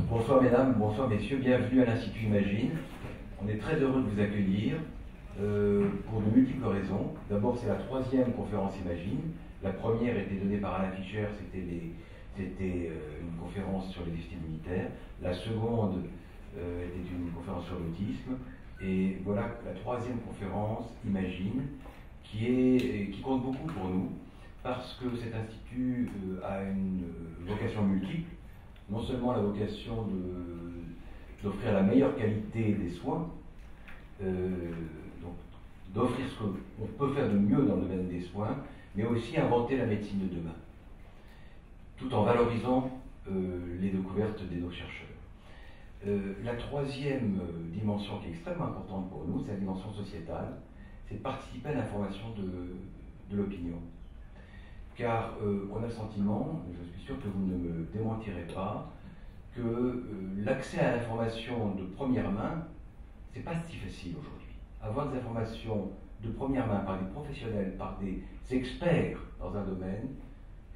Bonsoir mesdames, bonsoir messieurs, bienvenue à l'Institut Imagine. On est très heureux de vous accueillir pour de multiples raisons. D'abord, c'est la troisième conférence Imagine. La première était donnée par Alain Fischer, c'était une conférence sur les défis militaires. La seconde était une conférence sur l'autisme. Et voilà la troisième conférence Imagine qui compte beaucoup pour nous parce que cet institut a une vocation multiple. Non seulement la vocation d'offrir la meilleure qualité des soins, donc d'offrir ce qu'on peut faire de mieux dans le domaine des soins, mais aussi inventer la médecine de demain, tout en valorisant les découvertes de nos chercheurs. La troisième dimension qui est extrêmement importante pour nous, c'est la dimension sociétale, c'est de participer à l'information de l'opinion. Car on a le sentiment, je suis sûr que vous ne me démentirez pas, que l'accès à l'information de première main, c'est pas si facile aujourd'hui. Avoir des informations de première main par des professionnels, par des experts dans un domaine,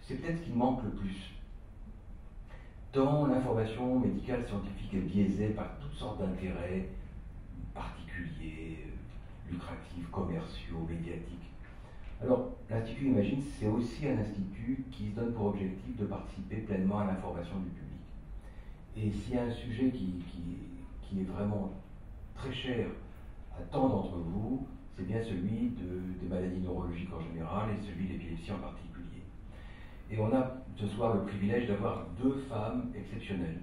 c'est peut-être ce qui manque le plus. Tant l'information médicale scientifique est biaisée par toutes sortes d'intérêts particuliers, lucratifs, commerciaux, médiatiques. Alors, l'Institut Imagine, c'est aussi un institut qui se donne pour objectif de participer pleinement à l'information du public. Et s'il y a un sujet qui est vraiment très cher à tant d'entre vous, c'est bien celui des maladies neurologiques en général et celui de l'épilepsie en particulier. Et on a ce soir le privilège d'avoir deux femmes exceptionnelles.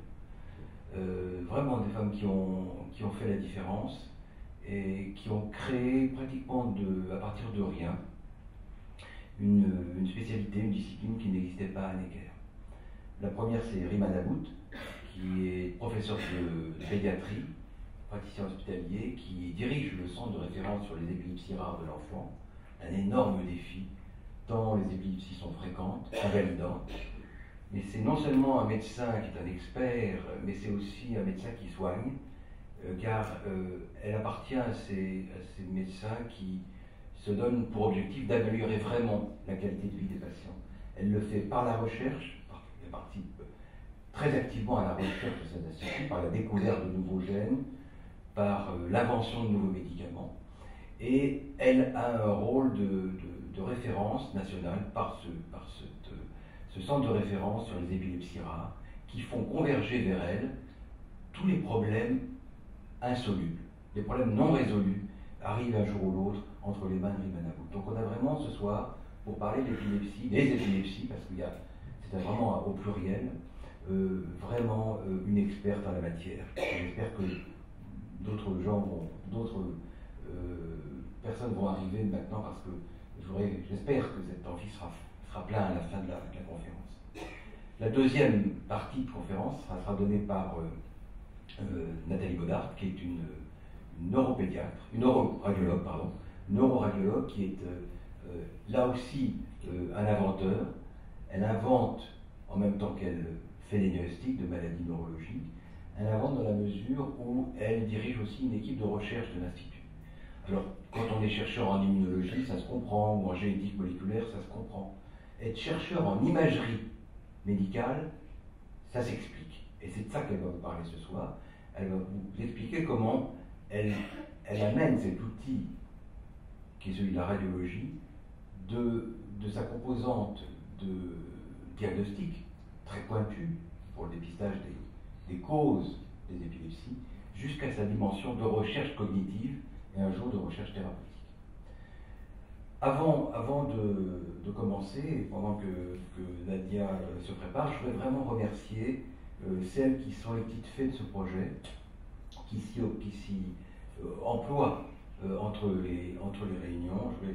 Vraiment des femmes qui ont fait la différence et qui ont créé pratiquement à partir de rien une spécialité, une discipline qui n'existait pas à Necker. La première, c'est Rima Nabout, qui est professeur de pédiatrie, praticien hospitalier, qui dirige le centre de référence sur les épilepsies rares de l'enfant. Un énorme défi, tant les épilepsies sont fréquentes, invalidantes. Mais c'est non seulement un médecin qui est un expert, mais c'est aussi un médecin qui soigne, car elle appartient à ces médecins qui se donne pour objectif d'améliorer vraiment la qualité de vie des patients. Elle le fait par la recherche, elle participe très activement à la recherche de cet institut, par la découverte de nouveaux gènes, par l'invention de nouveaux médicaments, et elle a un rôle de référence nationale par ce centre de référence sur les épilepsies rares, qui font converger vers elle tous les problèmes insolubles, les problèmes non résolus, arrivent un jour ou l'autre entre les mains de Rima Nabout. Donc on a vraiment ce soir, pour parler de l'épilepsie, des épilepsies, parce que c'est vraiment au pluriel, vraiment une experte en la matière. J'espère que d'autres personnes vont arriver maintenant, parce que j'espère que cet amphi sera plein à la fin de la conférence. La deuxième partie de conférence sera donnée par Nathalie Bodart, qui est une neuroradiologue qui est là aussi un inventeur. Elle invente en même temps qu'elle fait des diagnostics de maladies neurologiques. Elle invente dans la mesure où elle dirige aussi une équipe de recherche de l'Institut. Alors, quand on est chercheur en immunologie, ça se comprend, ou en génétique moléculaire, ça se comprend. Être chercheur en imagerie médicale, ça s'explique. Et c'est de ça qu'elle va vous parler ce soir. Elle va vous expliquer comment elle amène cet outil, qui est celui de la radiologie, de sa composante de diagnostic, très pointue, pour le dépistage des causes des épilepsies, jusqu'à sa dimension de recherche cognitive et un jour de recherche thérapeutique. Avant de commencer, pendant que Nadia se prépare, je voudrais vraiment remercier celles qui sont les petites fées de ce projet, qui s'y emploient entre les réunions. Je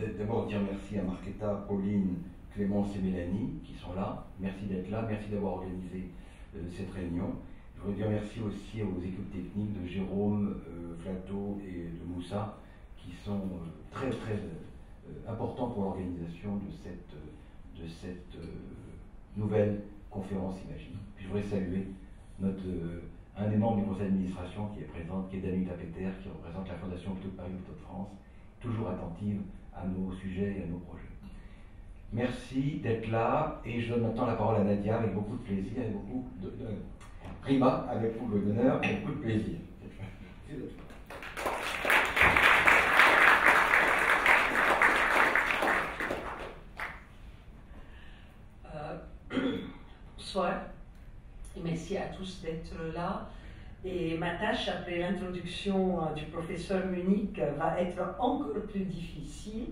vais d'abord dire merci à Marquetta, Pauline, Clémence et Mélanie qui sont là. Merci d'être là, merci d'avoir organisé cette réunion. Je voudrais dire merci aussi aux équipes techniques de Jérôme, Flato et de Moussa qui sont très importants pour l'organisation de cette nouvelle conférence Imagine. Puis je voudrais saluer un des membres du conseil d'administration qui est présent, qui est Danuta Peter, qui représente la Fondation Hôpitaux de Paris, Hôpitaux de France, toujours attentive à nos sujets et à nos projets. Merci d'être là, et je donne maintenant la parole à Nadia avec beaucoup de plaisir et beaucoup de... prima, avec beaucoup d'honneur et beaucoup de plaisir. Bonsoir et merci à tous d'être là. Et ma tâche, après l'introduction du professeur Munich, va être encore plus difficile.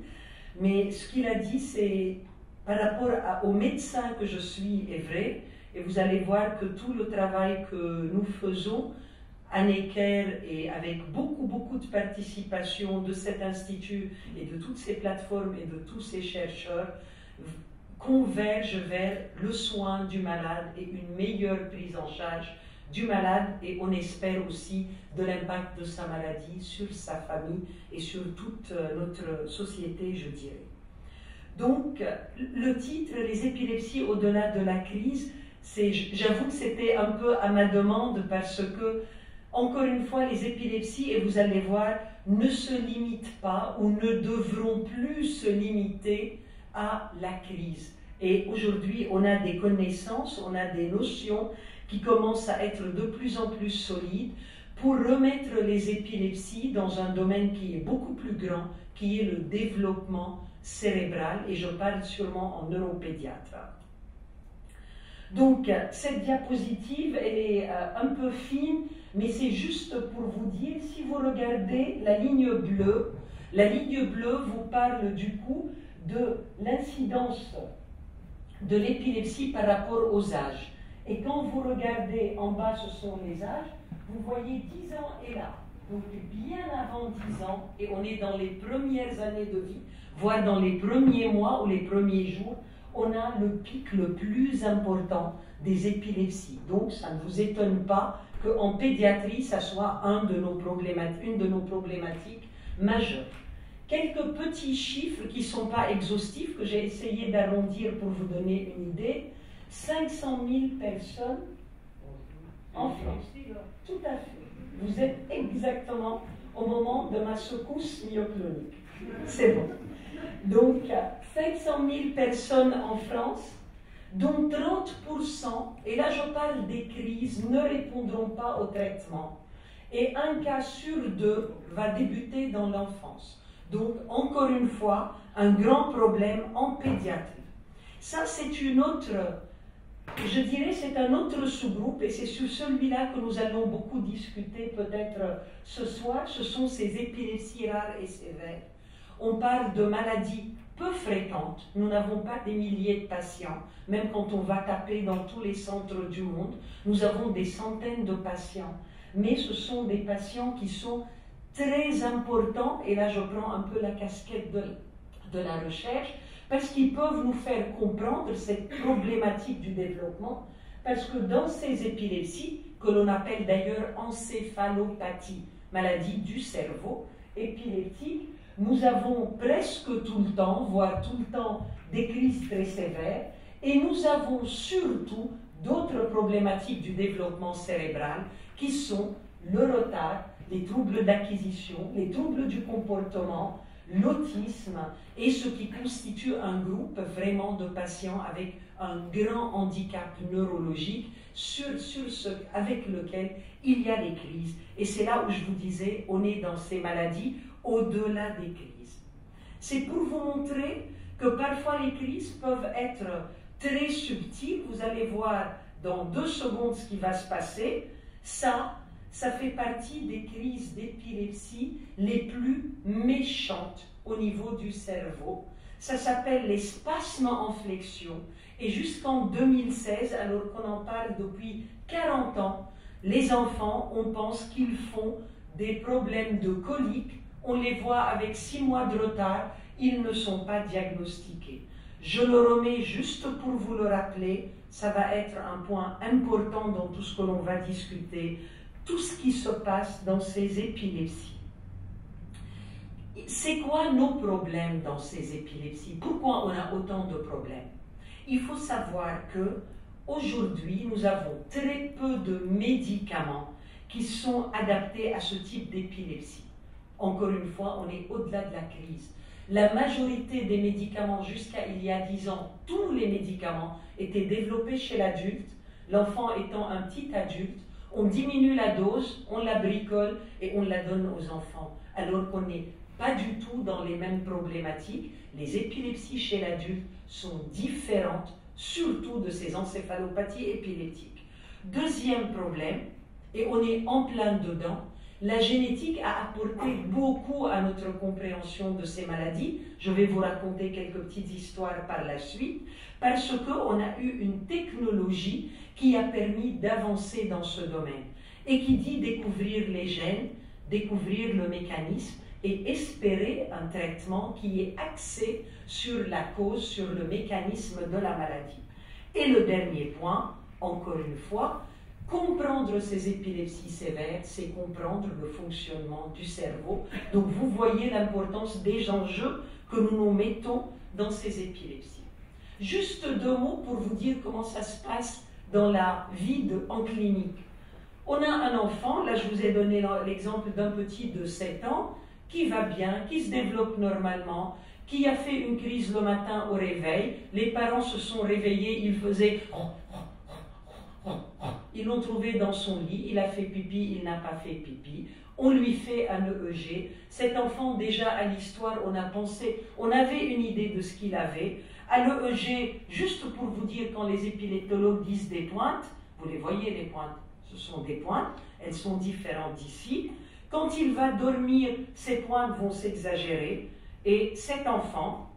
Mais ce qu'il a dit, c'est par rapport au médecin que je suis est vrai. Et vous allez voir que tout le travail que nous faisons à Necker et avec beaucoup de participation de cet institut et de toutes ces plateformes et de tous ces chercheurs, converge vers le soin du malade et une meilleure prise en charge du malade et on espère aussi de l'impact de sa maladie sur sa famille et sur toute notre société, je dirais. Donc, le titre, les épilepsies au-delà de la crise, j'avoue que c'était un peu à ma demande parce que, encore une fois, les épilepsies, et vous allez voir, ne se limitent pas ou ne devront plus se limiter à la crise. Et aujourd'hui, on a des connaissances, on a des notions qui commencent à être de plus en plus solides pour remettre les épilepsies dans un domaine qui est beaucoup plus grand, qui est le développement cérébral, et je parle sûrement en neuropédiatre. Donc, cette diapositive, elle est un peu fine, mais c'est juste pour vous dire, si vous regardez la ligne bleue vous parle du coup de l'incidence de l'épilepsie par rapport aux âges. Et quand vous regardez en bas, ce sont les âges, vous voyez 10 ans est là. Donc bien avant 10 ans, et on est dans les premières années de vie, voire dans les premiers mois ou les premiers jours, on a le pic le plus important des épilepsies. Donc ça ne vous étonne pas qu'en pédiatrie, ça soit une de nos problématiques majeures. Quelques petits chiffres qui ne sont pas exhaustifs, que j'ai essayé d'arrondir pour vous donner une idée. 500 000 personnes en France. Tout à fait. Vous êtes exactement au moment de ma secousse myoclonique. C'est bon. Donc, 500 000 personnes en France, dont 30%, et là je parle des crises, ne répondront pas au traitement. Et un cas sur deux va débuter dans l'enfance. Donc, encore une fois, un grand problème en pédiatrie. Ça, c'est une autre, je dirais, c'est un autre sous-groupe, et c'est sur celui-là que nous allons beaucoup discuter peut-être ce soir. Ce sont ces épilepsies rares et sévères. On parle de maladies peu fréquentes. Nous n'avons pas des milliers de patients. Même quand on va taper dans tous les centres du monde, nous avons des centaines de patients. Mais ce sont des patients qui sont très importants, et là je prends un peu la casquette de la recherche, parce qu'ils peuvent nous faire comprendre cette problématique du développement, parce que dans ces épilepsies, que l'on appelle d'ailleurs encéphalopathie, maladie du cerveau épileptique, nous avons presque tout le temps, voire tout le temps, des crises très sévères, et nous avons surtout d'autres problématiques du développement cérébral qui sont le retard, les troubles d'acquisition, les troubles du comportement, l'autisme et ce qui constitue un groupe vraiment de patients avec un grand handicap neurologique avec lequel il y a des crises. Et c'est là où je vous disais, on est dans ces maladies au-delà des crises. C'est pour vous montrer que parfois les crises peuvent être très subtiles. Vous allez voir dans 2 secondes ce qui va se passer. Ça fait partie des crises d'épilepsie les plus méchantes au niveau du cerveau. Ça s'appelle les spasmes en flexion. Et jusqu'en 2016, alors qu'on en parle depuis 40 ans, les enfants, on pense qu'ils font des problèmes de colique. On les voit avec 6 mois de retard, ils ne sont pas diagnostiqués. Je le remets juste pour vous le rappeler, ça va être un point important dans tout ce que l'on va discuter, tout ce qui se passe dans ces épilepsies. C'est quoi nos problèmes dans ces épilepsies? Pourquoi on a autant de problèmes? Il faut savoir que aujourd'hui, nous avons très peu de médicaments qui sont adaptés à ce type d'épilepsie. Encore une fois, on est au-delà de la crise. La majorité des médicaments, jusqu'à il y a 10 ans, tous les médicaments étaient développés chez l'adulte, l'enfant étant un petit adulte, on diminue la dose, on la bricole et on la donne aux enfants, alors qu'on n'est pas du tout dans les mêmes problématiques. Les épilepsies chez l'adulte sont différentes, surtout de ces encéphalopathies épileptiques. Deuxième problème, et on est en plein dedans, la génétique a apporté beaucoup à notre compréhension de ces maladies. Je vais vous raconter quelques petites histoires par la suite, parce qu'on a eu une technologie qui a permis d'avancer dans ce domaine. Et qui dit découvrir les gènes, découvrir le mécanisme et espérer un traitement qui est axé sur la cause, sur le mécanisme de la maladie. Et le dernier point, encore une fois, comprendre ces épilepsies sévères, c'est comprendre le fonctionnement du cerveau. Donc vous voyez l'importance des enjeux que nous nous mettons dans ces épilepsies. Juste 2 mots pour vous dire comment ça se passe dans la vie en clinique. On a un enfant, là je vous ai donné l'exemple d'un petit de 7 ans, qui va bien, qui se développe normalement, qui a fait une crise le matin au réveil. Les parents se sont réveillés, ils faisaient... Ils l'ont trouvé dans son lit, il a fait pipi, il n'a pas fait pipi. On lui fait un EEG. Cet enfant, déjà à l'histoire, on a pensé, on avait une idée de ce qu'il avait. À l'EEG, juste pour vous dire, quand les épileptologues disent des pointes, vous les voyez les pointes, ce sont des pointes, elles sont différentes d'ici. Quand il va dormir, ces pointes vont s'exagérer et cet enfant,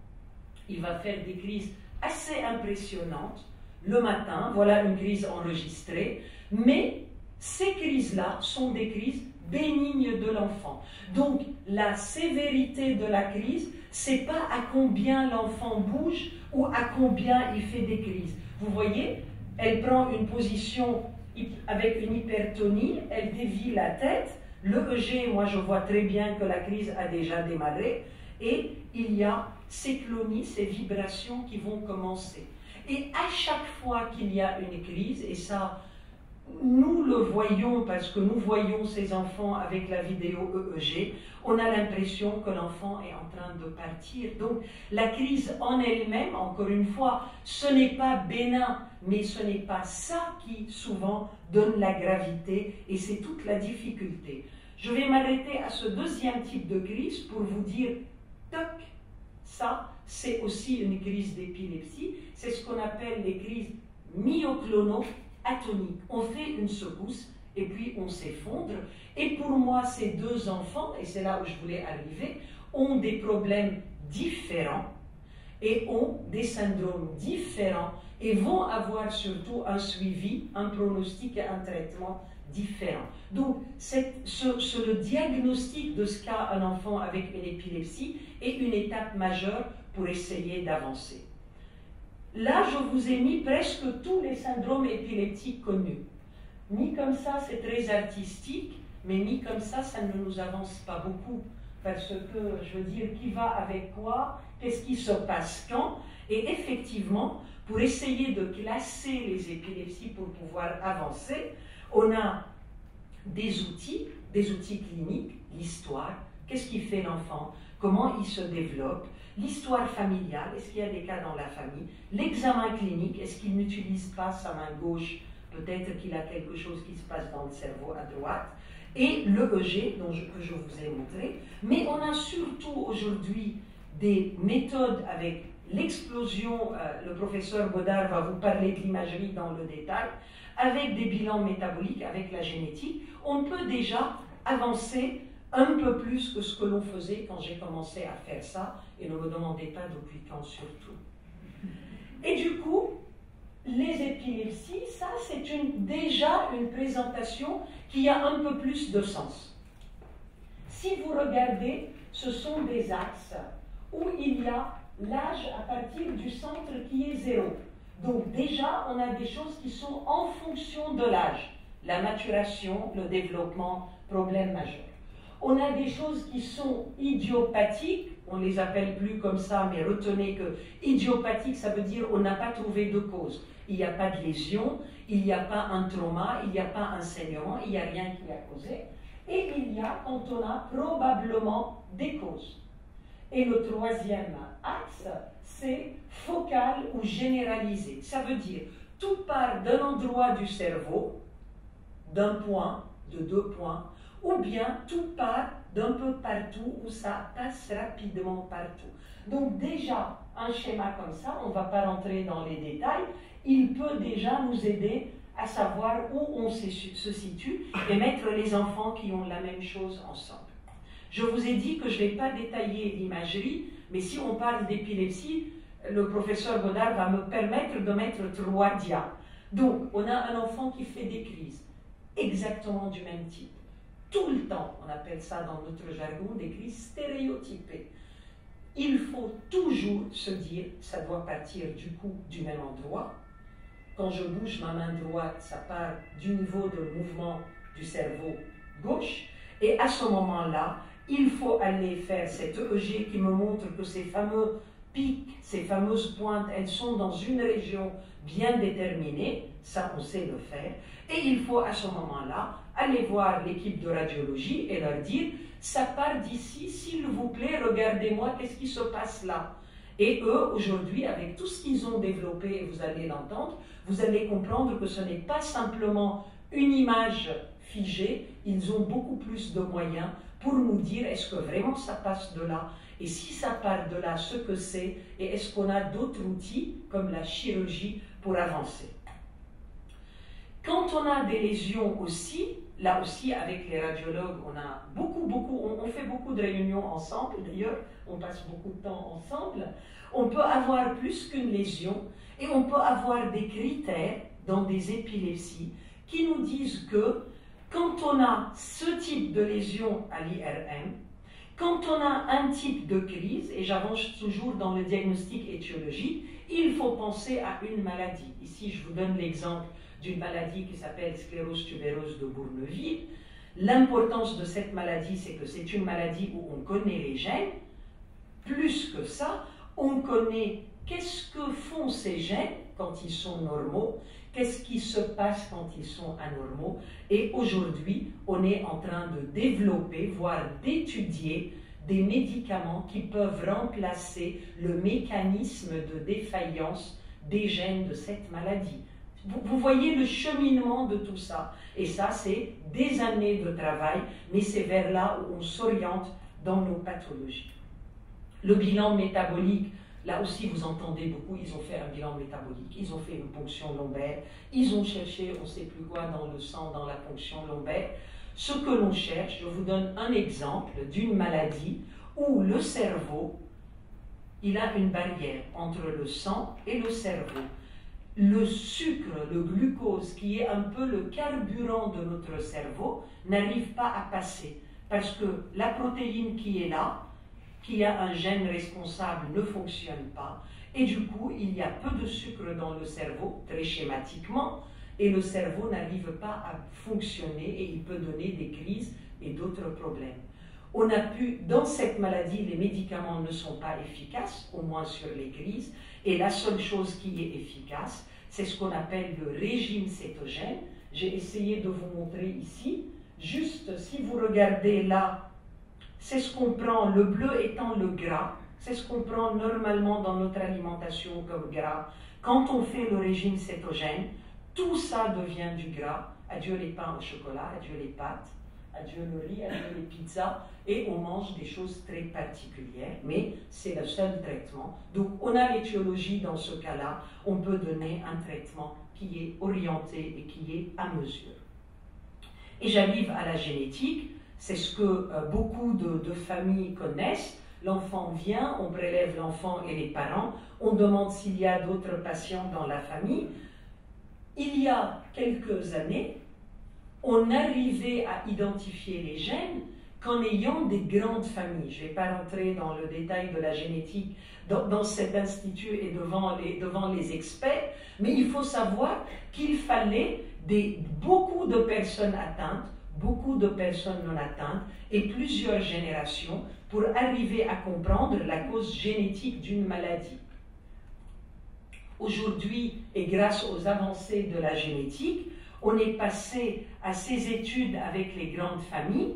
il va faire des crises assez impressionnantes. Le matin, voilà une crise enregistrée, mais ces crises-là sont des crises bénignes de l'enfant. Donc, la sévérité de la crise, c'est pas à combien l'enfant bouge ou à combien il fait des crises. Vous voyez, elle prend une position avec une hypertonie, elle dévie la tête. Le EG, moi je vois très bien que la crise a déjà démarré, et il y a ces clonies, ces vibrations qui vont commencer. Et à chaque fois qu'il y a une crise, et ça, nous le voyons parce que nous voyons ces enfants avec la vidéo EEG, on a l'impression que l'enfant est en train de partir. Donc la crise en elle-même, encore une fois, ce n'est pas bénin, mais ce n'est pas ça qui souvent donne la gravité, et c'est toute la difficulté. Je vais m'arrêter à ce deuxième type de crise pour vous dire, toc, ça, c'est aussi une crise d'épilepsie. C'est ce qu'on appelle les crises myoclono-atoniques. On fait une secousse et puis on s'effondre. Et pour moi, ces 2 enfants, et c'est là où je voulais arriver, ont des problèmes différents et ont des syndromes différents et vont avoir surtout un suivi, un pronostic et un traitement différent. Donc, le diagnostic de ce qu'a un enfant avec une épilepsie est une étape majeure pour essayer d'avancer. Là, je vous ai mis presque tous les syndromes épileptiques connus. Mis comme ça, c'est très artistique, mais mis comme ça ne nous avance pas beaucoup. Parce que, je veux dire, qui va avec quoi, qu'est-ce qui se passe quand, et effectivement, pour essayer de classer les épilepsies pour pouvoir avancer, on a des outils cliniques, l'histoire, qu'est-ce qui fait l'enfant, comment il se développe, l'histoire familiale, est-ce qu'il y a des cas dans la famille, l'examen clinique, est-ce qu'il n'utilise pas sa main gauche, peut-être qu'il a quelque chose qui se passe dans le cerveau à droite, et l'EEG que je vous ai montré, mais on a surtout aujourd'hui des méthodes avec l'explosion, le professeur Godard va vous parler de l'imagerie dans le détail, avec des bilans métaboliques, avec la génétique, on peut déjà avancer un peu plus que ce que l'on faisait quand j'ai commencé à faire ça, et ne me demandez pas depuis quand surtout. Et du coup, les épilepsies, ça c'est déjà une présentation qui a un peu plus de sens. Si vous regardez, ce sont des axes où il y a l'âge à partir du centre qui est 0. Donc déjà, on a des choses qui sont en fonction de l'âge. La maturation, le développement, problème majeur. On a des choses qui sont idiopathiques, on ne les appelle plus comme ça, mais retenez que idiopathique, ça veut dire on n'a pas trouvé de cause. Il n'y a pas de lésion, il n'y a pas un trauma, il n'y a pas un saignement, il n'y a rien qui a causé. Et il y a quand on a probablement des causes. Et le troisième axe, c'est focal ou généralisé. Ça veut dire tout part d'un endroit du cerveau, d'un point, de 2 points, ou bien tout part d'un peu partout où ça passe rapidement partout. Donc déjà, un schéma comme ça, on ne va pas rentrer dans les détails, il peut déjà nous aider à savoir où on se situe et mettre les enfants qui ont la même chose ensemble. Je vous ai dit que je ne vais pas détailler l'imagerie, mais si on parle d'épilepsie, le professeur Godard va me permettre de mettre 3 dias. Donc, on a un enfant qui fait des crises, exactement du même type. Tout le temps, on appelle ça dans notre jargon des crises stéréotypées. Il faut toujours se dire, ça doit partir du coup du même endroit. Quand je bouge ma main droite, ça part du niveau de mouvement du cerveau gauche. Et à ce moment-là, il faut aller faire cette EEG qui me montre que ces fameux pics, ces fameuses pointes, elles sont dans une région bien déterminée. Ça, on sait le faire. Et il faut à ce moment-là aller voir l'équipe de radiologie et leur dire « ça part d'ici, s'il vous plaît, regardez-moi, qu'est-ce qui se passe là ?» Et eux, aujourd'hui, avec tout ce qu'ils ont développé, et vous allez l'entendre, vous allez comprendre que ce n'est pas simplement une image figée, ils ont beaucoup plus de moyens pour nous dire est-ce que vraiment ça passe de là, et si ça part de là, ce que c'est, et est-ce qu'on a d'autres outils, comme la chirurgie, pour avancer. Quand on a des lésions aussi, là aussi avec les radiologues, on a on fait beaucoup de réunions ensemble, d'ailleurs, on passe beaucoup de temps ensemble, on peut avoir plus qu'une lésion et on peut avoir des critères dans des épilepsies qui nous disent que quand on a ce type de lésion à l'IRM, quand on a un type de crise, et j'avance toujours dans le diagnostic étiologique, il faut penser à une maladie. Ici, je vous donne l'exemple d'une maladie qui s'appelle sclérose tubereuse de Bourneville. L'importance de cette maladie, c'est que c'est une maladie où on connaît les gènes. Plus que ça, on connaît qu'est-ce que font ces gènes quand ils sont normaux, qu'est-ce qui se passe quand ils sont anormaux. Et aujourd'hui, on est en train de développer, voire d'étudier des médicaments qui peuvent remplacer le mécanisme de défaillance des gènes de cette maladie. Vous voyez le cheminement de tout ça. Et ça, c'est des années de travail, mais c'est vers là où on s'oriente dans nos pathologies. Le bilan métabolique, là aussi vous entendez beaucoup, ils ont fait un bilan métabolique, ils ont fait une ponction lombaire, ils ont cherché on ne sait plus quoi dans le sang, dans la ponction lombaire. Ce que l'on cherche, je vous donne un exemple d'une maladie où le cerveau, il a une barrière entre le sang et le cerveau. Le sucre, le glucose, qui est un peu le carburant de notre cerveau, n'arrive pas à passer parce que la protéine qui est là, qui a un gène responsable, ne fonctionne pas et du coup, il y a peu de sucre dans le cerveau, très schématiquement, et le cerveau n'arrive pas à fonctionner et il peut donner des crises et d'autres problèmes. On a pu, dans cette maladie, les médicaments ne sont pas efficaces, au moins sur les crises, et la seule chose qui est efficace, c'est ce qu'on appelle le régime cétogène. J'ai essayé de vous montrer ici, juste si vous regardez là, c'est ce qu'on prend, le bleu étant le gras, c'est ce qu'on prend normalement dans notre alimentation comme gras. Quand on fait le régime cétogène, tout ça devient du gras. Adieu les pains au chocolat, adieu les pâtes, adieu le riz, adieu les pizzas, et on mange des choses très particulières, mais c'est le seul traitement. Donc on a l'étiologie dans ce cas-là, on peut donner un traitement qui est orienté et qui est à mesure. Et j'arrive à la génétique, c'est ce que beaucoup de familles connaissent. L'enfant vient, on prélève l'enfant et les parents, on demande s'il y a d'autres patients dans la famille. Il y a quelques années, on arrivait à identifier les gènes qu'en ayant des grandes familles. Je ne vais pas rentrer dans le détail de la génétique dans cet institut et devant les experts, mais il faut savoir qu'il fallait beaucoup de personnes atteintes, beaucoup de personnes non atteintes et plusieurs générations pour arriver à comprendre la cause génétique d'une maladie. Aujourd'hui, et grâce aux avancées de la génétique, on est passé à ces études avec les grandes familles,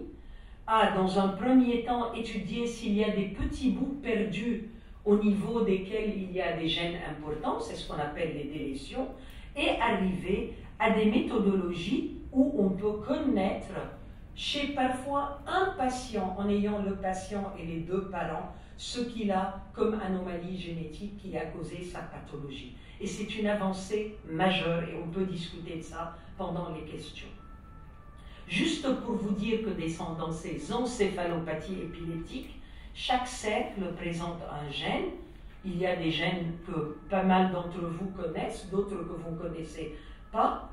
à, dans un premier temps, étudier s'il y a des petits bouts perdus au niveau desquels il y a des gènes importants, c'est ce qu'on appelle les délétions, et arriver à des méthodologies où on peut connaître chez parfois un patient, en ayant le patient et les deux parents, ce qu'il a comme anomalie génétique qui a causé sa pathologie. Et c'est une avancée majeure et on peut discuter de ça pendant les questions. Juste pour vous dire que dans ces encéphalopathies épileptiques, chaque cercle présente un gène. Il y a des gènes que pas mal d'entre vous connaissent, d'autres que vous ne connaissez pas.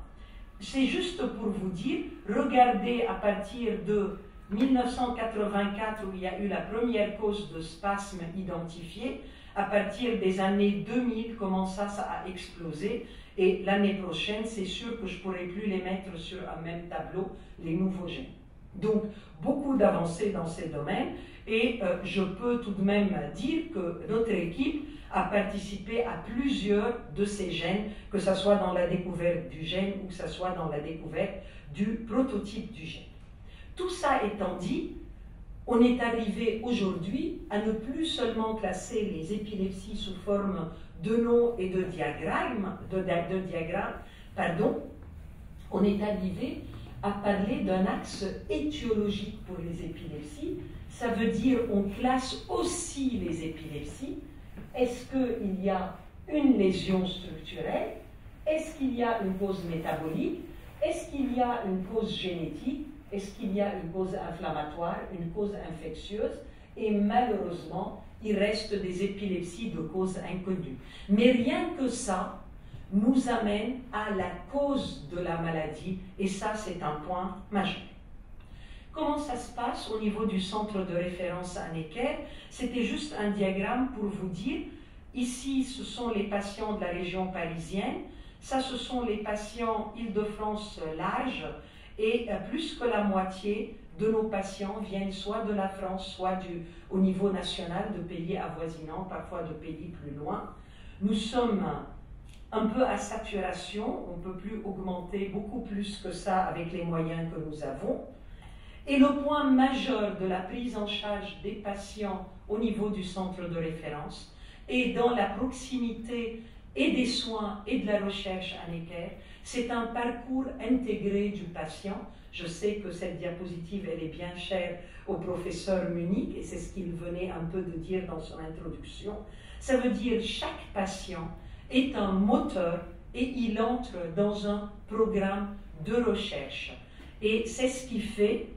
C'est juste pour vous dire, regardez à partir de 1984 où il y a eu la première cause de spasme identifiée, à partir des années 2000, comment ça a explosé. Et l'année prochaine, c'est sûr que je ne pourrai plus les mettre sur un même tableau, les nouveaux gènes. Donc, beaucoup d'avancées dans ces domaines. Et je peux tout de même dire que notre équipe a participé à plusieurs de ces gènes, que ce soit dans la découverte du gène ou que ce soit dans la découverte du prototype du gène. Tout ça étant dit, on est arrivé aujourd'hui à ne plus seulement classer les épilepsies sous forme de noms et de diagrammes, on est arrivé à parler d'un axe étiologique pour les épilepsies. Ça veut dire on classe aussi les épilepsies. Est-ce qu'il y a une lésion structurelle? Est-ce qu'il y a une cause métabolique? Est-ce qu'il y a une cause génétique? Est-ce qu'il y a une cause inflammatoire, une cause infectieuse? Et malheureusement, il reste des épilepsies de cause inconnue. Mais rien que ça nous amène à la cause de la maladie, et ça, c'est un point majeur. Comment ça se passe au niveau du centre de référence à Necker? C'était juste un diagramme pour vous dire, ici, ce sont les patients de la région parisienne, ça, ce sont les patients Île-de-France large, et plus que la moitié de nos patients viennent soit de la France, soit au niveau national, de pays avoisinants, parfois de pays plus loin. Nous sommes un peu à saturation, on ne peut plus augmenter beaucoup plus que ça avec les moyens que nous avons. Et le point majeur de la prise en charge des patients au niveau du centre de référence et dans la proximité et des soins et de la recherche à Necker, c'est un parcours intégré du patient. Je sais que cette diapositive, elle est bien chère au professeur Munich, et c'est ce qu'il venait un peu de dire dans son introduction. Ça veut dire chaque patient est un moteur et il entre dans un programme de recherche. Et c'est ce qui fait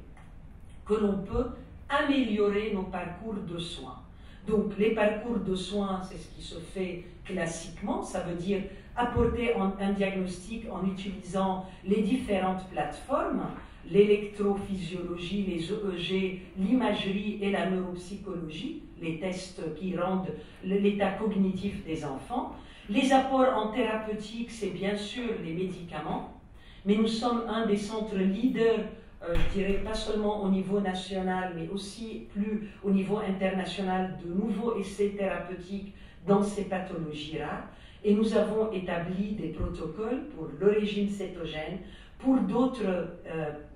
que l'on peut améliorer nos parcours de soins. Donc les parcours de soins, c'est ce qui se fait classiquement, ça veut dire apporter un diagnostic en utilisant les différentes plateformes, l'électrophysiologie, les EEG, l'imagerie et la neuropsychologie, les tests qui rendent l'état cognitif des enfants. Les apports en thérapeutique, c'est bien sûr les médicaments, mais nous sommes un des centres leaders, je dirais pas seulement au niveau national, mais aussi plus au niveau international, de nouveaux essais thérapeutiques dans ces pathologies rares. Et nous avons établi des protocoles pour le régime cétogène, pour d'autres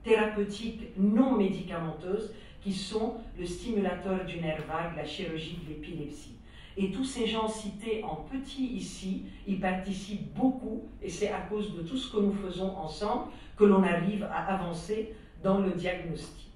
thérapeutiques non médicamenteuses, qui sont le stimulateur du nerf vague, la chirurgie de l'épilepsie. Et tous ces gens cités en petit ici, ils participent beaucoup, et c'est à cause de tout ce que nous faisons ensemble que l'on arrive à avancer dans le diagnostic.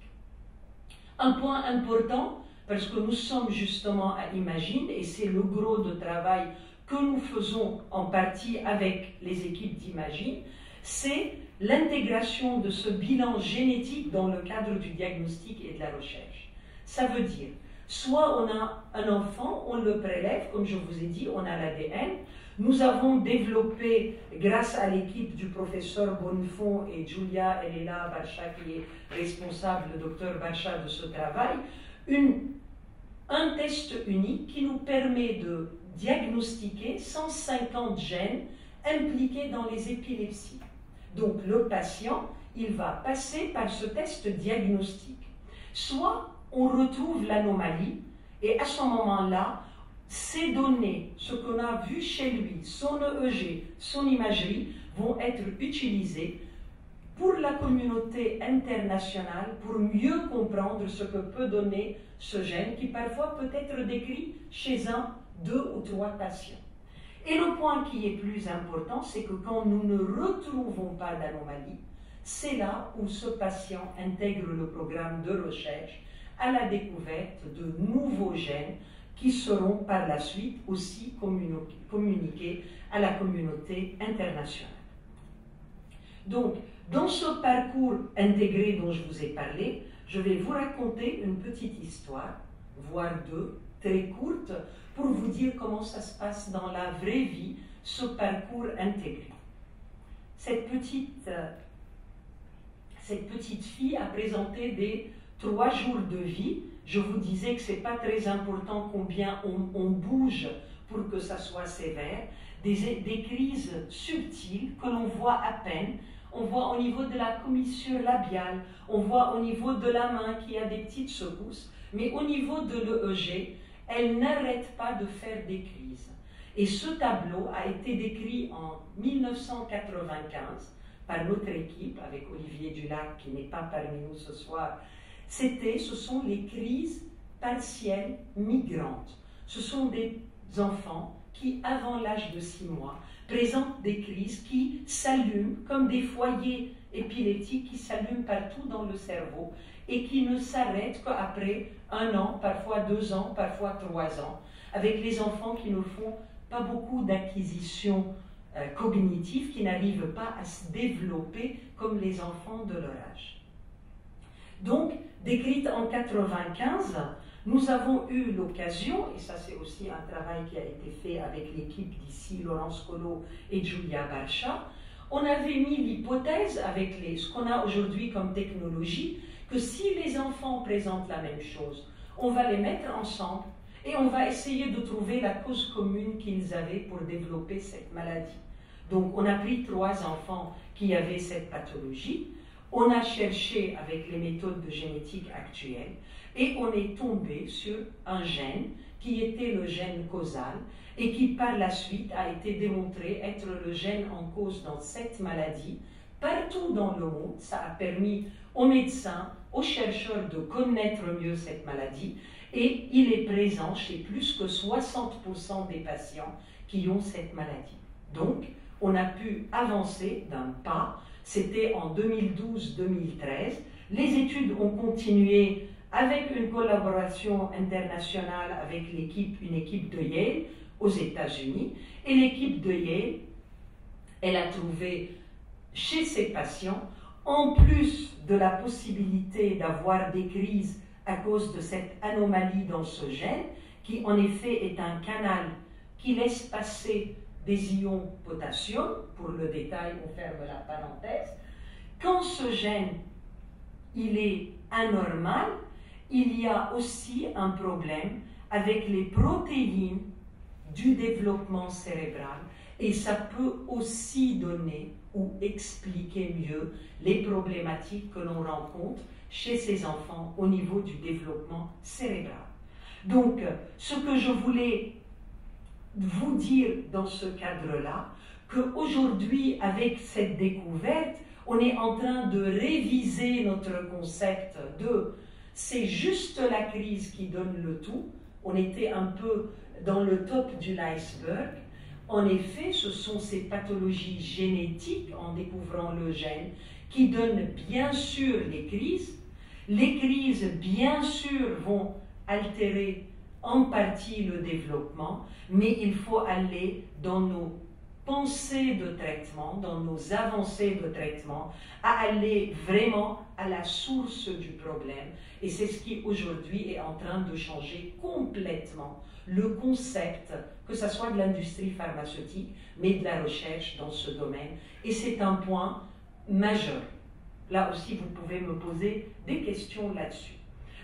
Un point important, parce que nous sommes justement à Imagine, et c'est le gros de travail que nous faisons en partie avec les équipes d'Imagine, c'est l'intégration de ce bilan génétique dans le cadre du diagnostic et de la recherche. Ça veut dire, soit on a un enfant, on le prélève, comme je vous ai dit, on a l'ADN. Nous avons développé, grâce à l'équipe du professeur Bonnefond et Julia Elena Barcha, qui est responsable, le docteur Barcha, de ce travail, un test unique qui nous permet de diagnostiquer 150 gènes impliqués dans les épilepsies. Donc le patient, il va passer par ce test diagnostique. Soit on retrouve l'anomalie, et à ce moment-là, ces données, ce qu'on a vu chez lui, son EEG, son imagerie, vont être utilisées pour la communauté internationale pour mieux comprendre ce que peut donner ce gène qui parfois peut être décrit chez un, deux ou trois patients. Et le point qui est plus important, c'est que quand nous ne retrouvons pas d'anomalie, c'est là où ce patient intègre le programme de recherche à la découverte de nouveaux gènes qui seront par la suite aussi communiqués à la communauté internationale. Donc, dans ce parcours intégré dont je vous ai parlé, je vais vous raconter une petite histoire, voire deux, très courte, pour vous dire comment ça se passe dans la vraie vie, ce parcours intégré. Cette petite fille a présenté des 3 jours de vie. Je vous disais que ce n'est pas très important combien on bouge pour que ça soit sévère. Des crises subtiles que l'on voit à peine. On voit au niveau de la commissure labiale, on voit au niveau de la main qu'il y a des petites secousses, mais au niveau de l'EEG, elle n'arrête pas de faire des crises. Et ce tableau a été décrit en 1995 par notre équipe, avec Olivier Dulac, qui n'est pas parmi nous ce soir. Ce sont les crises partielles migrantes. Ce sont des enfants qui, avant l'âge de 6 mois, présentent des crises qui s'allument comme des foyers épileptiques qui s'allument partout dans le cerveau et qui ne s'arrêtent qu'après 1 an, parfois 2 ans, parfois 3 ans, avec les enfants qui ne font pas beaucoup d'acquisitions cognitives, qui n'arrivent pas à se développer comme les enfants de leur âge. Donc, décrite en 1995, nous avons eu l'occasion, et ça c'est aussi un travail qui a été fait avec l'équipe d'ici, Laurence Collot et Julia Barcha, on avait mis l'hypothèse avec ce qu'on a aujourd'hui comme technologie, que si les enfants présentent la même chose, on va les mettre ensemble et on va essayer de trouver la cause commune qu'ils avaient pour développer cette maladie. Donc on a pris 3 enfants qui avaient cette pathologie, on a cherché avec les méthodes de génétique actuelles et on est tombé sur un gène qui était le gène causal et qui par la suite a été démontré être le gène en cause dans cette maladie. Partout dans le monde, ça a permis aux médecins, aux chercheurs de connaître mieux cette maladie et il est présent chez plus que 60% des patients qui ont cette maladie. Donc, on a pu avancer d'un pas. C'était en 2012-2013. Les études ont continué avec une collaboration internationale avec une équipe de Yale aux États-Unis. Et l'équipe de Yale, elle a trouvé chez ces patients, en plus de la possibilité d'avoir des crises à cause de cette anomalie dans ce gène, qui en effet est un canal qui laisse passer des ions potassium, pour le détail, on ferme la parenthèse. Quand ce gène, il est anormal, il y a aussi un problème avec les protéines du développement cérébral et ça peut aussi donner ou expliquer mieux les problématiques que l'on rencontre chez ces enfants au niveau du développement cérébral. Donc, ce que je voulais vous dire dans ce cadre-là, qu'aujourd'hui, avec cette découverte, on est en train de réviser notre concept de c'est juste la crise qui donne le tout. On était un peu dans le top de l'iceberg. En effet, ce sont ces pathologies génétiques, en découvrant le gène, qui donnent bien sûr les crises. Les crises, bien sûr, vont altérer en partie le développement, mais il faut aller dans nos pensées de traitement, dans nos avancées de traitement, à aller vraiment à la source du problème. Et c'est ce qui aujourd'hui est en train de changer complètement le concept, que ce soit de l'industrie pharmaceutique, mais de la recherche dans ce domaine. Et c'est un point majeur. Là aussi, vous pouvez me poser des questions là-dessus.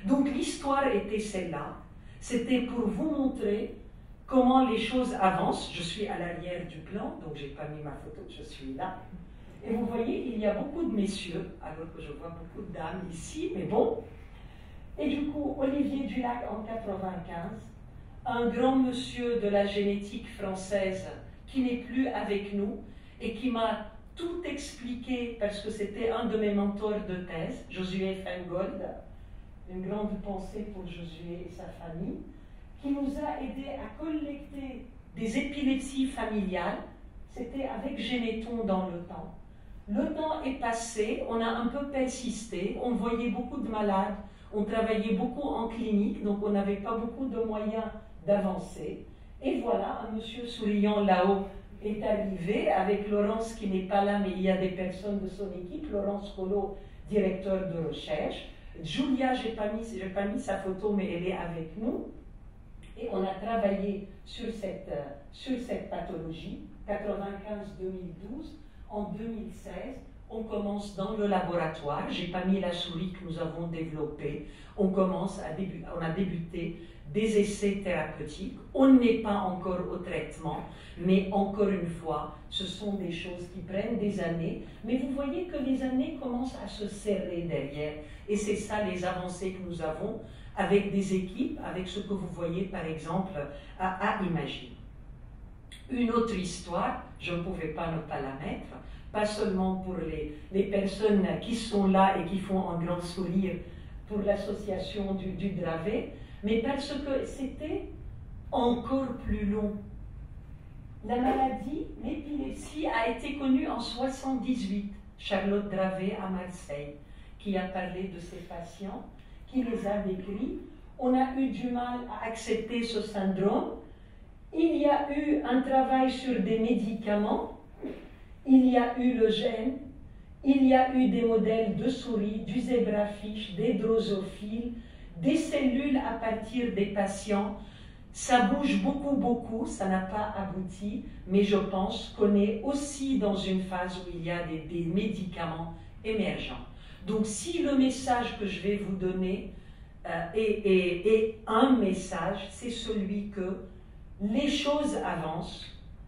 Donc l'histoire était celle-là. C'était pour vous montrer comment les choses avancent. Je suis à l'arrière du plan, donc je n'ai pas mis ma photo, je suis là. Et vous voyez, il y a beaucoup de messieurs, alors que je vois beaucoup de dames ici, mais bon. Et du coup, Olivier Dulac en 1995, un grand monsieur de la génétique française qui n'est plus avec nous et qui m'a tout expliqué parce que c'était un de mes mentors de thèse, Josué Feingold, une grande pensée pour Josué et sa famille, qui nous a aidé à collecter des épilepsies familiales. C'était avec Généton dans le temps. Le temps est passé, on a un peu persisté, on voyait beaucoup de malades, on travaillait beaucoup en clinique, donc on n'avait pas beaucoup de moyens d'avancer. Et voilà, un monsieur souriant là-haut est arrivé avec Laurence qui n'est pas là, mais il y a des personnes de son équipe, Laurence Collot, directeur de recherche. Julia, je n'ai pas mis sa photo, mais elle est avec nous. Et on a travaillé sur cette pathologie, 95-2012. En 2016, on commence dans le laboratoire. Je n'ai pas mis la souris que nous avons développée. On a débuté des essais thérapeutiques. On n'est pas encore au traitement, mais encore une fois, ce sont des choses qui prennent des années. Mais vous voyez que les années commencent à se serrer derrière. Et c'est ça les avancées que nous avons avec des équipes, avec ce que vous voyez par exemple à Imagine. Une autre histoire, je ne pouvais pas ne pas la mettre, pas seulement pour les personnes qui sont là et qui font un grand sourire pour l'association du Dravet, mais parce que c'était encore plus long. La maladie, l'épilepsie, a été connue en 1978. Charlotte Dravet à Marseille, qui a parlé de ses patients, qui les a décrits. On a eu du mal à accepter ce syndrome. Il y a eu un travail sur des médicaments, il y a eu le gène, il y a eu des modèles de souris, du zébrafiche, des drosophiles, des cellules à partir des patients. Ça bouge beaucoup, ça n'a pas abouti, mais je pense qu'on est aussi dans une phase où il y a des médicaments émergents. Donc si le message que je vais vous donner est un message, c'est celui que les choses avancent,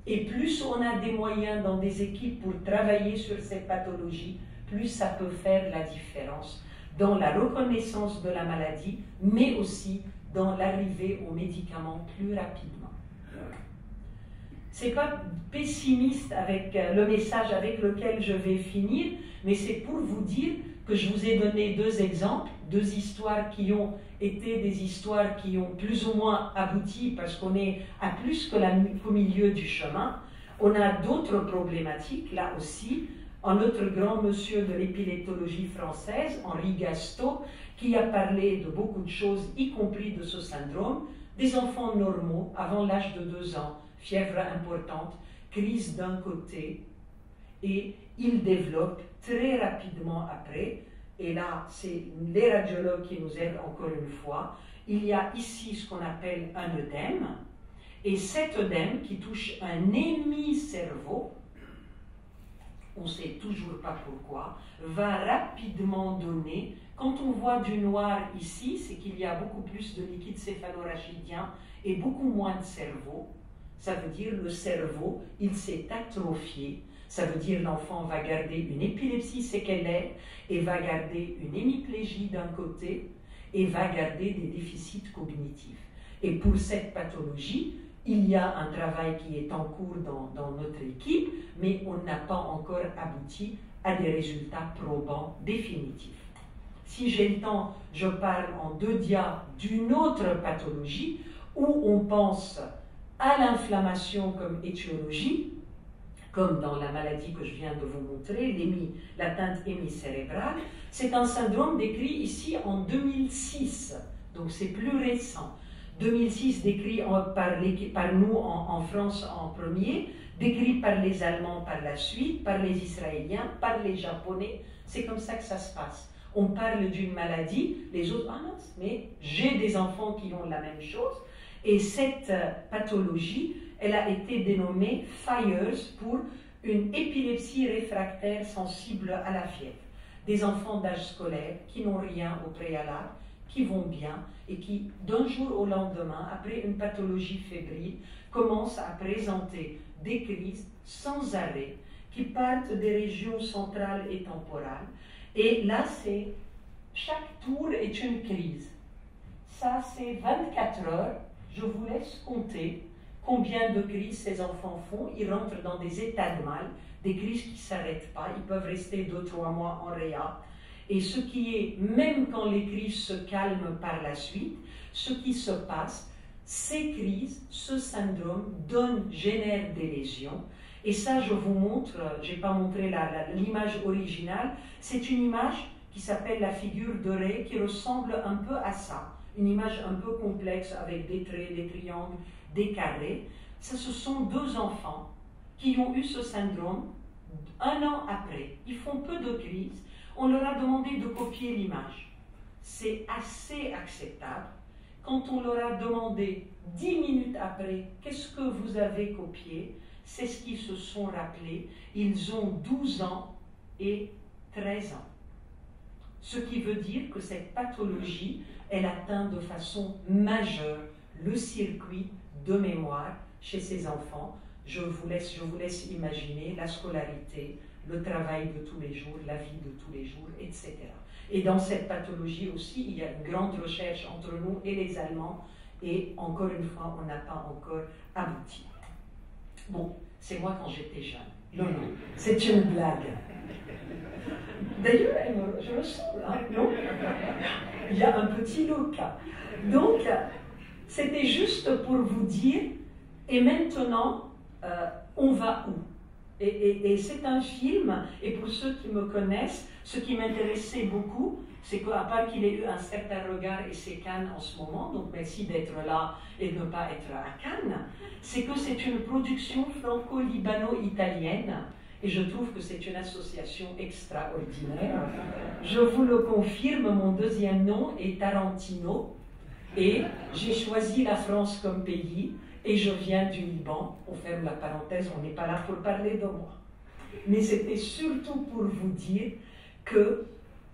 et plus on a des moyens dans des équipes pour travailler sur ces pathologies, plus ça peut faire la différence dans la reconnaissance de la maladie, mais aussi dans l'arrivée aux médicaments plus rapidement. Ce n'est pas pessimiste avec le message avec lequel je vais finir, mais c'est pour vous dire que je vous ai donné deux exemples, deux histoires qui ont été des histoires qui ont plus ou moins abouti parce qu'on est à plus qu'au milieu du chemin. On a d'autres problématiques, là aussi. Un autre grand monsieur de l'épileptologie française, Henri Gastaut, qui a parlé de beaucoup de choses, y compris de ce syndrome. Des enfants normaux, avant l'âge de 2 ans, fièvre importante, crise d'un côté, et ils développent très rapidement après. Et là, c'est les radiologues qui nous aident encore une fois. Il y a ici ce qu'on appelle un œdème. Et cet œdème qui touche un hémicerveau, on ne sait toujours pas pourquoi, va rapidement donner. Quand on voit du noir ici, c'est qu'il y a beaucoup plus de liquide céphalorachidien et beaucoup moins de cerveau. Ça veut dire le cerveau, il s'est atrophié. Ça veut dire l'enfant va garder une épilepsie séquelaire et va garder une hémiplégie d'un côté et va garder des déficits cognitifs. Et pour cette pathologie, il y a un travail qui est en cours dans notre équipe, mais on n'a pas encore abouti à des résultats probants définitifs. Si j'ai le temps, je parle en 2 dias d'une autre pathologie où on pense à l'inflammation comme étiologie, comme dans la maladie que je viens de vous montrer, l'atteinte hémicérébrale. C'est un syndrome décrit ici en 2006, donc c'est plus récent. 2006 décrit par nous en France en premier, décrit par les Allemands par la suite, par les Israéliens, par les Japonais. C'est comme ça que ça se passe. On parle d'une maladie, les autres, ah non, mais j'ai des enfants qui ont la même chose. Et cette pathologie, elle a été dénommée FIRES pour une épilepsie réfractaire sensible à la fièvre. Des enfants d'âge scolaire qui n'ont rien au préalable, qui vont bien et qui, d'un jour au lendemain, après une pathologie fébrile, commencent à présenter des crises sans arrêt qui partent des régions centrales et temporales. Et là, chaque tour est une crise. Ça, c'est 24 heures. Je vous laisse compter combien de crises ces enfants font. Ils rentrent dans des états de mal, des crises qui ne s'arrêtent pas. Ils peuvent rester 2-3 mois en réa. Et ce qui est, même quand les crises se calment par la suite, ce qui se passe, ces crises, ce syndrome génère des lésions. Et ça, je vous montre, je n'ai pas montré l'image originale, c'est une image qui s'appelle la figure de Rey, qui ressemble un peu à ça. Une image un peu complexe avec des traits, des triangles, des carrés. Ce sont deux enfants qui ont eu ce syndrome 1 an après. Ils font peu de crises. On leur a demandé de copier l'image. C'est assez acceptable. Quand on leur a demandé 10 minutes après, qu'est-ce que vous avez copié, c'est ce qu'ils se sont rappelés. Ils ont 12 ans et 13 ans. Ce qui veut dire que cette pathologie, elle atteint de façon majeure le circuit de mémoire chez ces enfants. Je vous laisse imaginer la scolarité, le travail de tous les jours, la vie de tous les jours, etc. Et dans cette pathologie aussi, il y a une grande recherche entre nous et les Allemands, et encore une fois, on n'a pas encore abouti. Bon, c'est moi quand j'étais jeune. Non, non, c'est une blague. D'ailleurs, je le sens, hein, non? Il y a un petit loca. Donc, c'était juste pour vous dire, et maintenant, on va où? Et c'est un film, et pour ceux qui me connaissent, ce qui m'intéressait beaucoup, c'est qu'à part qu'il ait eu un certain regard et c'est Cannes en ce moment, donc merci d'être là et de ne pas être à Cannes, c'est que c'est une production franco-libano-italienne, et je trouve que c'est une association extraordinaire. Je vous le confirme, mon deuxième nom est Tarantino, et j'ai choisi la France comme pays, et je viens du Liban. On ferme la parenthèse, on n'est pas là pour parler de moi. Mais c'était surtout pour vous dire que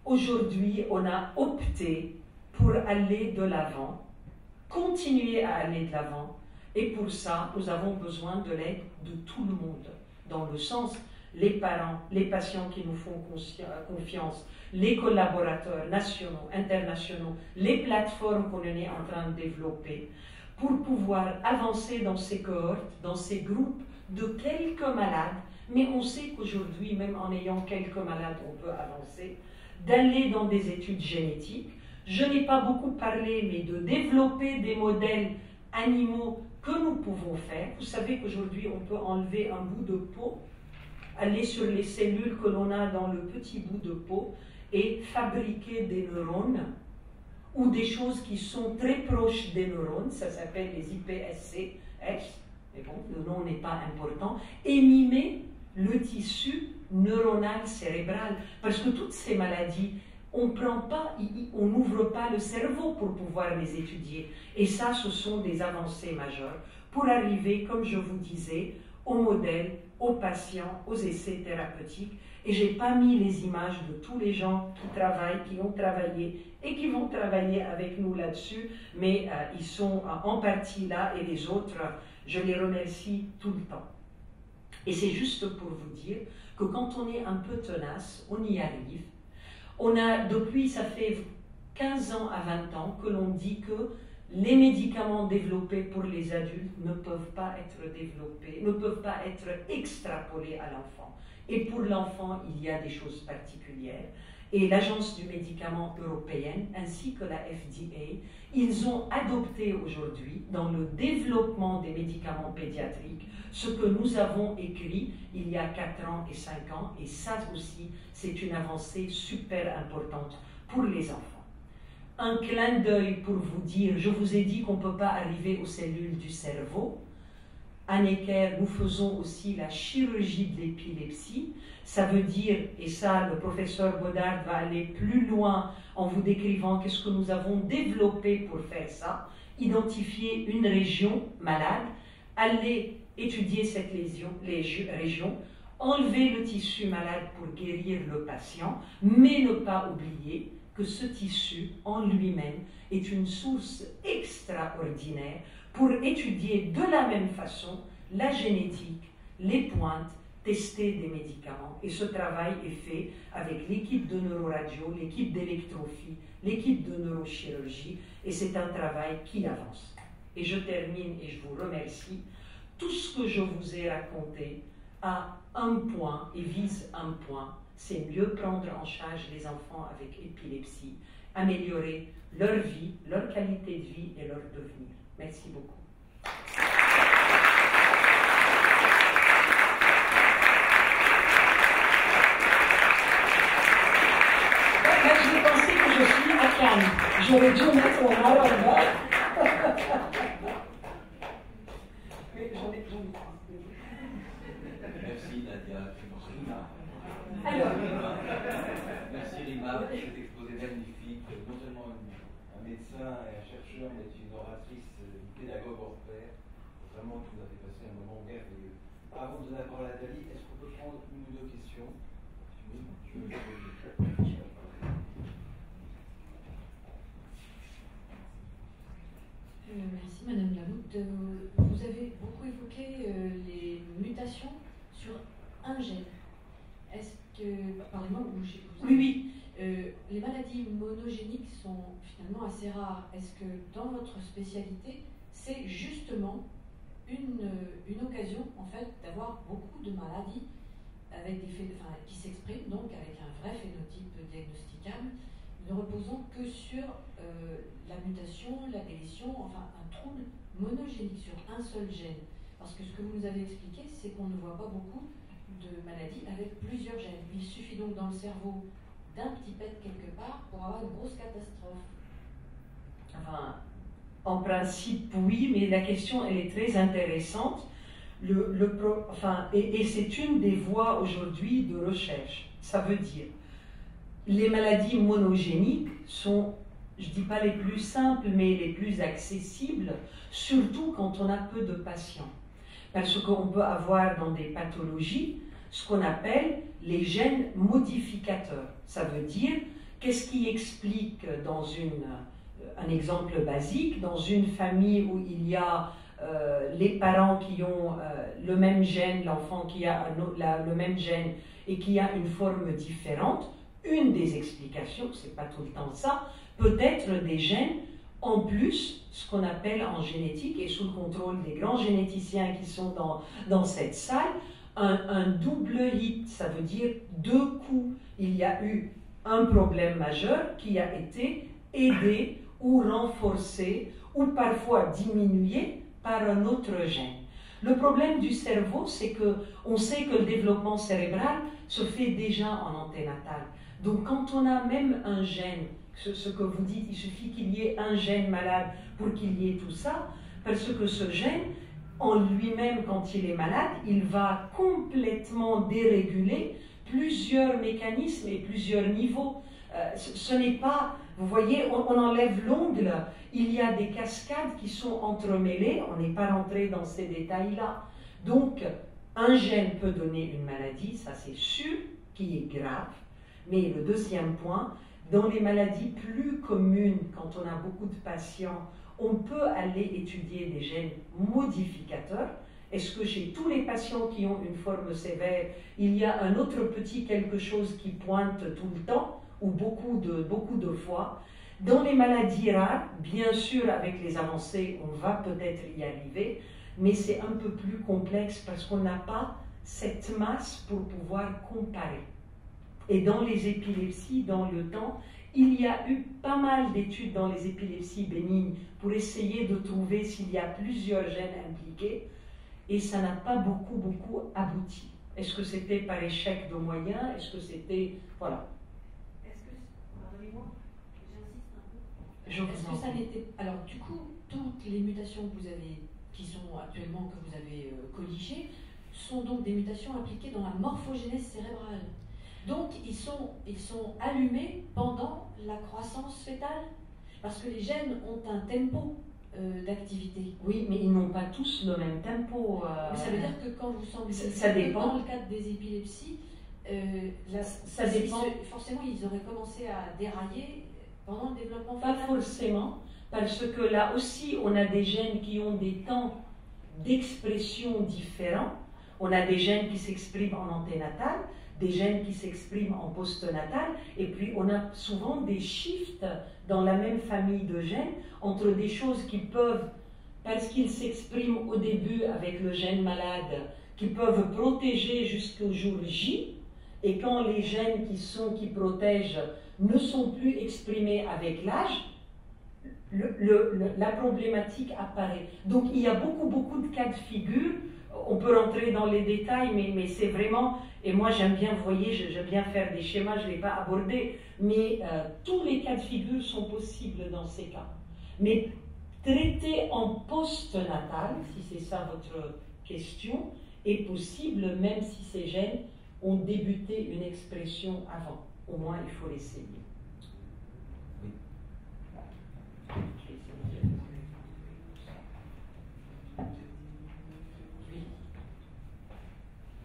aujourd'hui, on a opté pour aller de l'avant, continuer à aller de l'avant, et pour ça, nous avons besoin de l'aide de tout le monde, dans le sens, les parents, les patients qui nous font confiance, les collaborateurs nationaux, internationaux, les plateformes qu'on est en train de développer, pour pouvoir avancer dans ces cohortes, dans ces groupes de quelques malades, mais on sait qu'aujourd'hui, même en ayant quelques malades, on peut avancer, d'aller dans des études génétiques. Je n'ai pas beaucoup parlé, mais de développer des modèles animaux que nous pouvons faire. Vous savez qu'aujourd'hui, on peut enlever un bout de peau, aller sur les cellules que l'on a dans le petit bout de peau et fabriquer des neurones ou des choses qui sont très proches des neurones, ça s'appelle les iPSC, mais bon, le nom n'est pas important, et mimer le tissu neuronal cérébral. Parce que toutes ces maladies, on n'ouvre pas le cerveau pour pouvoir les étudier. Et ça, ce sont des avancées majeures pour arriver, comme je vous disais, aux modèles, aux patients, aux essais thérapeutiques. Et je n'ai pas mis les images de tous les gens qui travaillent, qui ont travaillé et qui vont travailler avec nous là-dessus, mais ils sont en partie là et les autres, je les remercie tout le temps. Et c'est juste pour vous dire que quand on est un peu tenace, on y arrive. On a, depuis, ça fait 15 ans à 20 ans que l'on dit que les médicaments développés pour les adultes ne peuvent pas être développés, ne peuvent pas être extrapolés à l'enfant. Et pour l'enfant, il y a des choses particulières. Et l'Agence du médicament européenne, ainsi que la FDA, ils ont adopté aujourd'hui, dans le développement des médicaments pédiatriques, ce que nous avons écrit il y a 4 ans et 5 ans, et ça aussi, c'est une avancée super importante pour les enfants. Un clin d'œil pour vous dire, je vous ai dit qu'on ne peut pas arriver aux cellules du cerveau. À Necker, nous faisons aussi la chirurgie de l'épilepsie. Ça veut dire, et ça, le professeur Godard va aller plus loin en vous décrivant qu'est-ce que nous avons développé pour faire ça, identifier une région malade, aller étudier cette région, enlever le tissu malade pour guérir le patient, mais ne pas oublier que ce tissu en lui-même est une source extraordinaire pour étudier de la même façon la génétique, les pointes, tester des médicaments. Et ce travail est fait avec l'équipe de neuroradio, l'équipe d'électrophie, l'équipe de neurochirurgie, et c'est un travail qui avance. Et je termine et je vous remercie. Tout ce que je vous ai raconté a un point et vise un point, c'est mieux prendre en charge les enfants avec épilepsie, améliorer leur vie, leur qualité de vie et leur devenir. Merci beaucoup. Là, j'ai pensé que je suis à Cannes. J'aurais dû mettre mon mal en bas. Merci Nadia. Alors, merci Rima pour cet exposé magnifique. Non seulement un médecin et un chercheur, mais une oratrice, une pédagogue hors pair. Vraiment, tu nous as fait passer un moment merveilleux. Avant de donner la parole à Nathalie, est-ce qu'on peut prendre une ou deux questions? Merci Madame Laloute. Vous avez beaucoup évoqué les mutations sur un gène. Est-ce que, pardon, oui. Les maladies monogéniques sont finalement assez rares. Est-ce que dans votre spécialité, c'est justement une occasion en fait d'avoir beaucoup de maladies avec qui s'expriment donc avec un vrai phénotype diagnosticable, ne reposant que sur la mutation, la délétion, enfin un trouble monogénique sur un seul gène. Parce que ce que vous nous avez expliqué, c'est qu'on ne voit pas beaucoup de maladies avec plusieurs gènes. Il suffit donc dans le cerveau d'un petit pet quelque part pour avoir une grosse catastrophe. Enfin, en principe, oui, mais la question, elle est très intéressante. Et c'est une des voies aujourd'hui de recherche. Ça veut dire, les maladies monogéniques sont, je ne dis pas les plus simples, mais les plus accessibles, surtout quand on a peu de patients. Parce qu'on peut avoir dans des pathologies ce qu'on appelle les gènes modificateurs. Ça veut dire, qu'est-ce qui explique dans un exemple basique, dans une famille où il y a les parents qui ont le même gène, l'enfant qui a le même gène et qui a une forme différente, une des explications, c'est pas tout le temps ça, peut être des gènes en plus, ce qu'on appelle en génétique, et sous le contrôle des grands généticiens qui sont dans cette salle, un double hit, ça veut dire deux coups. Il y a eu un problème majeur qui a été aidé ou renforcé ou parfois diminué par un autre gène. Le problème du cerveau, c'est qu'on sait que le développement cérébral se fait déjà en anténatal. Donc quand on a même un gène, ce que vous dites, il suffit qu'il y ait un gène malade pour qu'il y ait tout ça, parce que ce gène, en lui-même, quand il est malade, il va complètement déréguler plusieurs mécanismes et plusieurs niveaux. Ce n'est pas, vous voyez, on enlève l'ongle, il y a des cascades qui sont entremêlées, on n'est pas rentré dans ces détails-là. Donc, un gène peut donner une maladie, ça c'est sûr, qui est grave. Mais le deuxième point, dans les maladies plus communes, quand on a beaucoup de patients, on peut aller étudier des gènes modificateurs. Est-ce que chez tous les patients qui ont une forme sévère, il y a un autre petit quelque chose qui pointe tout le temps, ou beaucoup de fois? Dans les maladies rares, bien sûr, avec les avancées, on va peut-être y arriver, mais c'est un peu plus complexe parce qu'on n'a pas cette masse pour pouvoir comparer. Et dans les épilepsies, dans le temps, il y a eu pas mal d'études dans les épilepsies bénignes pour essayer de trouver s'il y a plusieurs gènes impliqués, et ça n'a pas beaucoup abouti. Est-ce que c'était par échec de moyens? Est-ce que c'était... Voilà. Pardonnez-moi, j'insiste un peu. Je vous en ça prie. n'était... Alors, du coup, toutes les mutations que vous avez, qui sont actuellement, que vous avez colligées, sont donc des mutations impliquées dans la morphogénèse cérébrale. Donc, ils sont allumés pendant la croissance fœtale, parce que les gènes ont un tempo d'activité. Oui, mais ils n'ont pas tous le même tempo. Mais ça veut dire que quand vous semblez... Ça dépend. Dans le cadre des épilepsies, ça dépend. Forcément, ils auraient commencé à dérailler pendant le développement Pas fœtal. forcément, parce que là aussi, on a des gènes qui ont des temps d'expression différents. On a des gènes qui s'expriment en anténatal, des gènes qui s'expriment en postnatal, et puis on a souvent des shifts dans la même famille de gènes entre des choses qui peuvent, parce qu'ils s'expriment au début avec le gène malade, qui peuvent protéger jusqu'au jour J, et quand les gènes qui protègent ne sont plus exprimés avec l'âge, la problématique apparaît. Donc il y a beaucoup de cas de figure. On peut rentrer dans les détails, mais c'est vraiment, et moi j'aime bien, vous voyez, j'aime bien faire des schémas, je ne l'ai pas abordé, mais tous les cas de figure sont possibles dans ces cas. Mais traiter en post-natal, si c'est ça votre question, est possible même si ces gènes ont débuté une expression avant. Au moins, il faut l'essayer.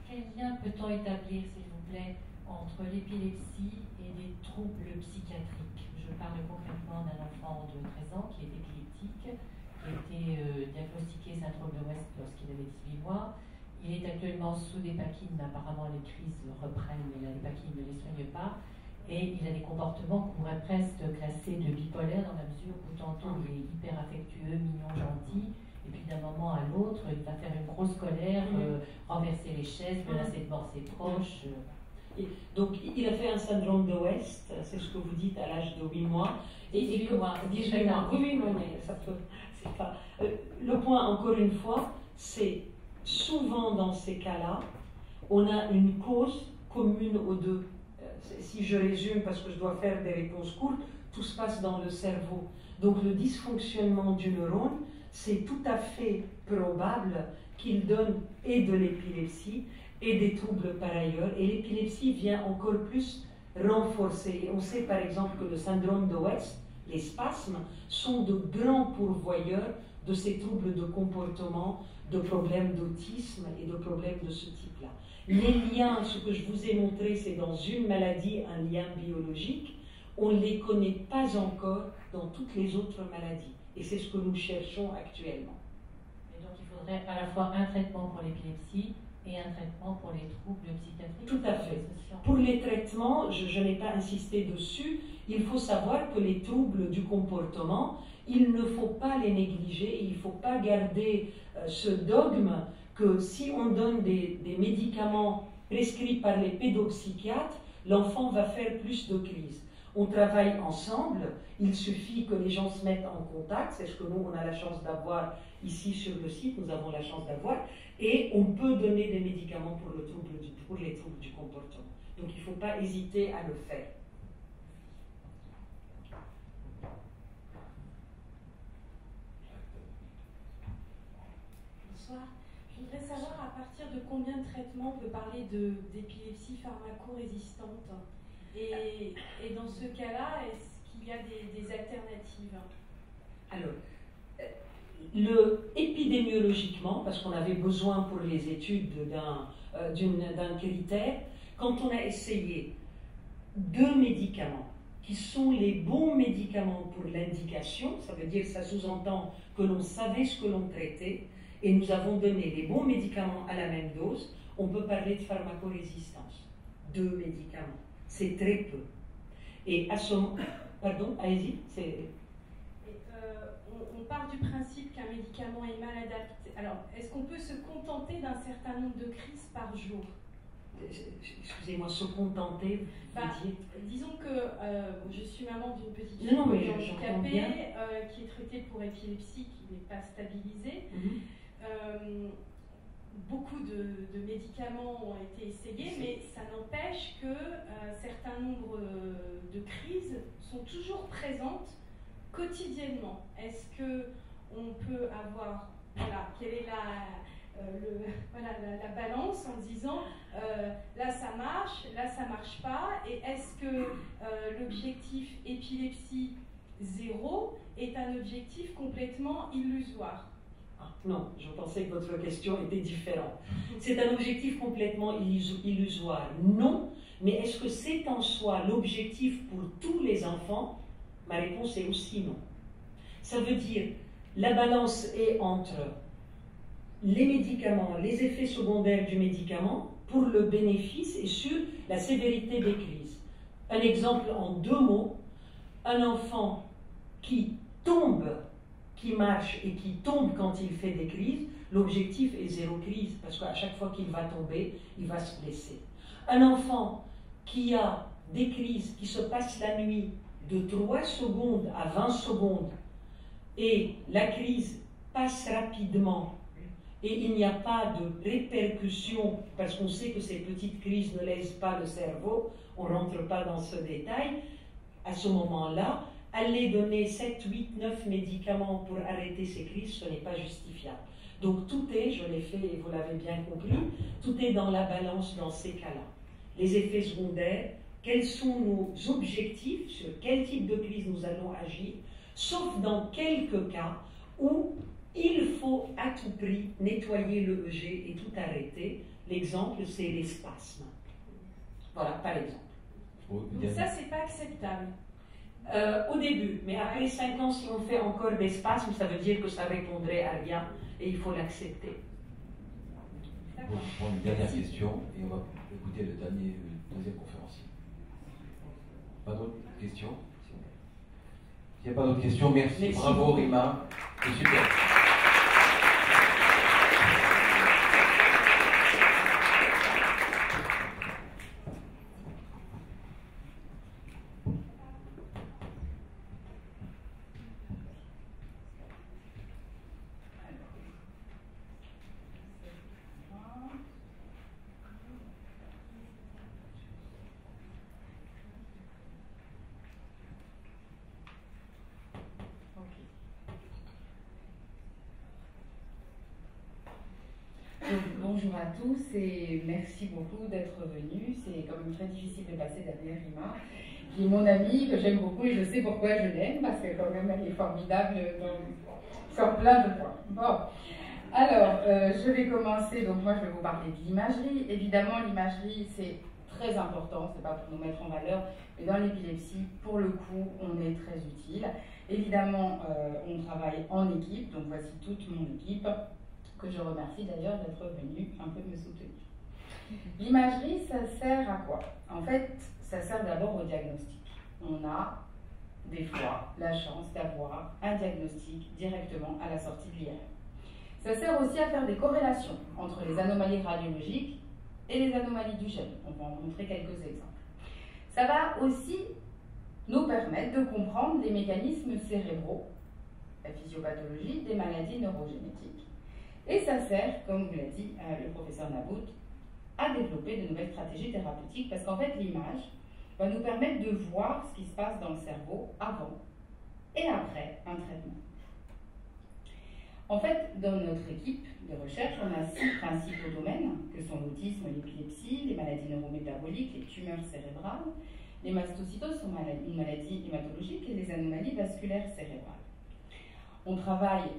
Quel lien peut-on établir, s'il vous plaît, entre l'épilepsie et des troubles psychiatriques? Je parle concrètement d'un enfant de 13 ans qui est épileptique, qui a été diagnostiqué syndrome de West lorsqu'il avait 18 mois. Il est actuellement sous dépakine, mais apparemment les crises reprennent, mais la dépakine ne les soigne pas. Et il a des comportements qu'on pourrait presque classer de bipolaires dans la mesure où tantôt il est hyper affectueux, mignon, gentil, et puis d'un moment à l'autre, il va faire une grosse colère, renverser les chaises, menacer de mort ses proches. Donc il a fait un syndrome de West, c'est ce que vous dites à l'âge de 8 mois. 18 mois. 18 mois. Oui, ça peut. C'est pas. Le point, encore une fois, c'est souvent dans ces cas-là, on a une cause commune aux deux. Si je résume, parce que je dois faire des réponses courtes, tout se passe dans le cerveau. Donc le dysfonctionnement du neurone, c'est tout à fait probable qu'il donne et de l'épilepsie et des troubles par ailleurs. Et l'épilepsie vient encore plus renforcer. Et on sait par exemple que le syndrome de West, les spasmes, sont de grands pourvoyeurs de ces troubles de comportement, de problèmes d'autisme et de problèmes de ce type-là. Les liens, ce que je vous ai montré, c'est dans une maladie, un lien biologique. On ne les connaît pas encore dans toutes les autres maladies. Et c'est ce que nous cherchons actuellement. Et donc il faudrait à la fois un traitement pour l'épilepsie et un traitement pour les troubles psychiatriques. Tout à fait. Pour les traitements, je n'ai pas insisté dessus, il faut savoir que les troubles du comportement, il ne faut pas les négliger, il ne faut pas garder ce dogme que si on donne des médicaments prescrits par les pédopsychiatres, l'enfant va faire plus de crises. On travaille ensemble, il suffit que les gens se mettent en contact, c'est ce que nous on a la chance d'avoir ici sur le site, nous avons la chance d'avoir, et on peut donner des médicaments pour les troubles du comportement. Donc il ne faut pas hésiter à le faire. Bonsoir. Je voudrais savoir à partir de combien de traitements on peut parler d'épilepsie pharmacorésistante. Et dans ce cas-là, est-ce qu'il y a des alternatives? Alors, épidémiologiquement, parce qu'on avait besoin pour les études d'un critère, quand on a essayé 2 médicaments qui sont les bons médicaments pour l'indication, ça veut dire que ça sous-entend que l'on savait ce que l'on traitait, et nous avons donné les bons médicaments à la même dose, on peut parler de pharmacorésistance. 2 médicaments. C'est très peu. Et à ce moment... Pardon, allez-y. On part du principe qu'un médicament est mal adapté. Alors, est-ce qu'on peut se contenter d'un certain nombre de crises par jour? Excusez-moi, se contenter, disons que je suis maman d'une petite fille handicapée qui est traitée pour épilepsie, qui n'est pas stabilisée. Beaucoup de médicaments ont été essayés, mais ça n'empêche que certains nombres de crises sont toujours présentes quotidiennement. Est-ce qu'on peut avoir, quelle est la balance en disant là ça marche pas, et est-ce que l'objectif épilepsie 0 est un objectif complètement illusoire? Non, je pensais que votre question était différente. C'est un objectif complètement illusoire. Non, mais est-ce que c'est en soi l'objectif pour tous les enfants? Ma réponse est aussi non. Ça veut dire, la balance est entre les médicaments, les effets secondaires du médicament pour le bénéfice et sur la sévérité des crises. Un exemple en 2 mots, un enfant qui tombe, qui marche et qui tombe quand il fait des crises, l'objectif est 0 crise, parce qu'à chaque fois qu'il va tomber, il va se blesser. Un enfant qui a des crises qui se passent la nuit de 3 secondes à 20 secondes, et la crise passe rapidement et il n'y a pas de répercussions, parce qu'on sait que ces petites crises ne lèsent pas le cerveau, on ne rentre pas dans ce détail, à ce moment-là, aller donner 7, 8, 9 médicaments pour arrêter ces crises, ce n'est pas justifiable. Donc tout est, je l'ai fait et vous l'avez bien compris, tout est dans la balance dans ces cas-là. Les effets secondaires, quels sont nos objectifs, sur quel type de crise nous allons agir, sauf dans quelques cas où il faut à tout prix nettoyer le EG et tout arrêter. L'exemple, c'est les spasmes. Voilà, par exemple. Donc ça, c'est pas acceptable. Au début, mais après 5 ans, si on fait encore des spasmes, ça veut dire que ça répondrait à rien et il faut l'accepter. On va prendre une dernière question et on va écouter le deuxième conférencier. Pas d'autres questions? S'il n'y a pas d'autres questions, merci. Merci. Bravo Rima, c'est super. Bonjour à tous et merci beaucoup d'être venus. C'est quand même très difficile de passer derrière Rima, qui est mon amie, que j'aime beaucoup et je sais pourquoi je l'aime, parce que quand même elle est formidable sur plein de points. Bon, alors je vais commencer, donc moi je vais vous parler de l'imagerie. Évidemment l'imagerie c'est très important, c'est pas pour nous mettre en valeur, mais dans l'épilepsie, pour le coup, on est très utile. Évidemment, on travaille en équipe, donc voici toute mon équipe, que je remercie d'ailleurs d'être venu un peu me soutenir. L'imagerie, ça sert à quoi? En fait, ça sert d'abord au diagnostic. On a des fois la chance d'avoir un diagnostic directement à la sortie de l'IRM. Ça sert aussi à faire des corrélations entre les anomalies radiologiques et les anomalies du gène. On va en montrer quelques exemples. Ça va aussi nous permettre de comprendre les mécanismes cérébraux, la physiopathologie des maladies neurogénétiques. Et ça sert, comme vous l'a dit le professeur Nabout, à développer de nouvelles stratégies thérapeutiques parce qu'en fait l'image va nous permettre de voir ce qui se passe dans le cerveau avant et après un traitement. En fait, dans notre équipe de recherche, on a 6 principaux domaines que sont l'autisme, l'épilepsie, les maladies neurométaboliques, les tumeurs cérébrales, les mastocytoses sont une maladie hématologique et les anomalies vasculaires cérébrales. On travaille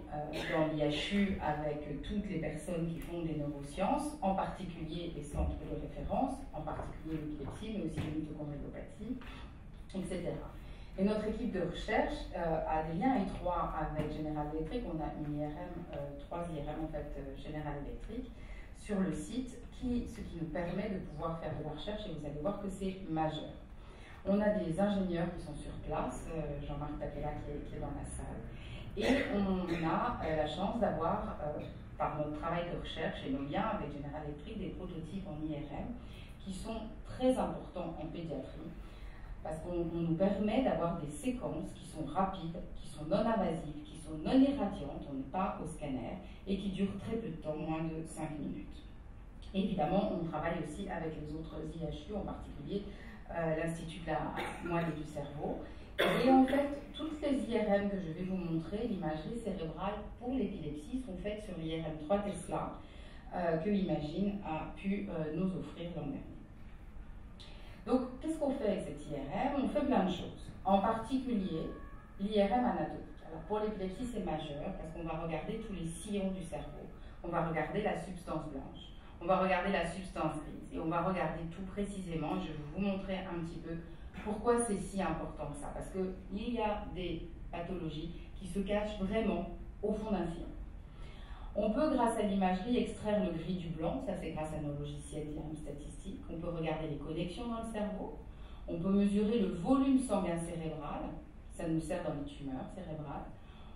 dans l'IHU avec toutes les personnes qui font des neurosciences, en particulier les centres de référence, en particulier l'épilepsie, mais aussi les mitochondriopathie, etc. Et notre équipe de recherche a des liens étroits avec General Electric. On a une IRM, 3 IRM en fait, General Electric, sur le site, ce qui nous permet de pouvoir faire de la recherche, et vous allez voir que c'est majeur. On a des ingénieurs qui sont sur place, Jean-Marc Tapella qui est dans la salle, et on a la chance d'avoir, par notre travail de recherche et nos liens avec General Electric, des prototypes en IRM qui sont très importants en pédiatrie, parce qu'on nous permet d'avoir des séquences qui sont rapides, qui sont non invasives, qui sont non irradiantes, on n'est pas au scanner, et qui durent très peu de temps, moins de 5 minutes. Et évidemment, on travaille aussi avec les autres IHU, en particulier l'Institut de la moelle et du cerveau. Et en fait, toutes les IRM que je vais vous montrer, l'imagerie cérébrale pour l'épilepsie, sont faites sur l'IRM 3 Tesla que Imagine a pu nous offrir l'an dernier. Donc, qu'est-ce qu'on fait avec cette IRM? On fait plein de choses. En particulier, l'IRM anatomique. Alors, pour l'épilepsie, c'est majeur parce qu'on va regarder tous les sillons du cerveau. On va regarder la substance blanche. On va regarder la substance grise. Et on va regarder tout précisément. Je vais vous montrer un petit peu pourquoi c'est si important que ça. Parce qu'il y a des pathologies qui se cachent vraiment au fond d'un sillon. On peut, grâce à l'imagerie, extraire le gris du blanc, ça c'est grâce à nos logiciels d'IRM statistique. On peut regarder les connexions dans le cerveau. On peut mesurer le volume sanguin cérébral, ça nous sert dans les tumeurs cérébrales.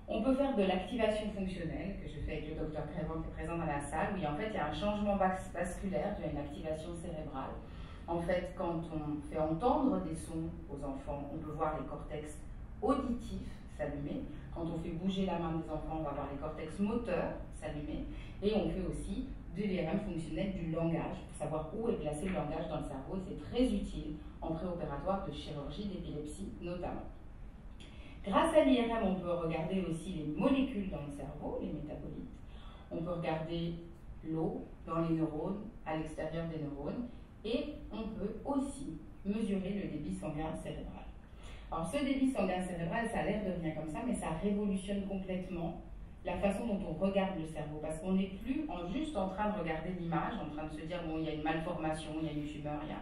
On peut faire de l'activation fonctionnelle, que je fais avec le docteur Crévent qui est présent dans la salle, où en fait il y a un changement vasculaire, il y a une activation cérébrale. En fait, quand on fait entendre des sons aux enfants, on peut voir les cortex auditifs s'allumer. Quand on fait bouger la main des enfants, on va voir les cortex moteurs s'allumer. Et on fait aussi de l'IRM fonctionnel du langage, pour savoir où est placé le langage dans le cerveau. Et c'est très utile en préopératoire de chirurgie d'épilepsie notamment. Grâce à l'IRM, on peut regarder aussi les molécules dans le cerveau, les métabolites. On peut regarder l'eau dans les neurones, à l'extérieur des neurones. Et on peut aussi mesurer le débit sanguin cérébral. Alors ce débit sanguin cérébral, ça a l'air de rien comme ça, mais ça révolutionne complètement la façon dont on regarde le cerveau, parce qu'on n'est plus juste en train de regarder l'image, en train de se dire, bon, il y a une malformation, il y a une tumeur, il y a...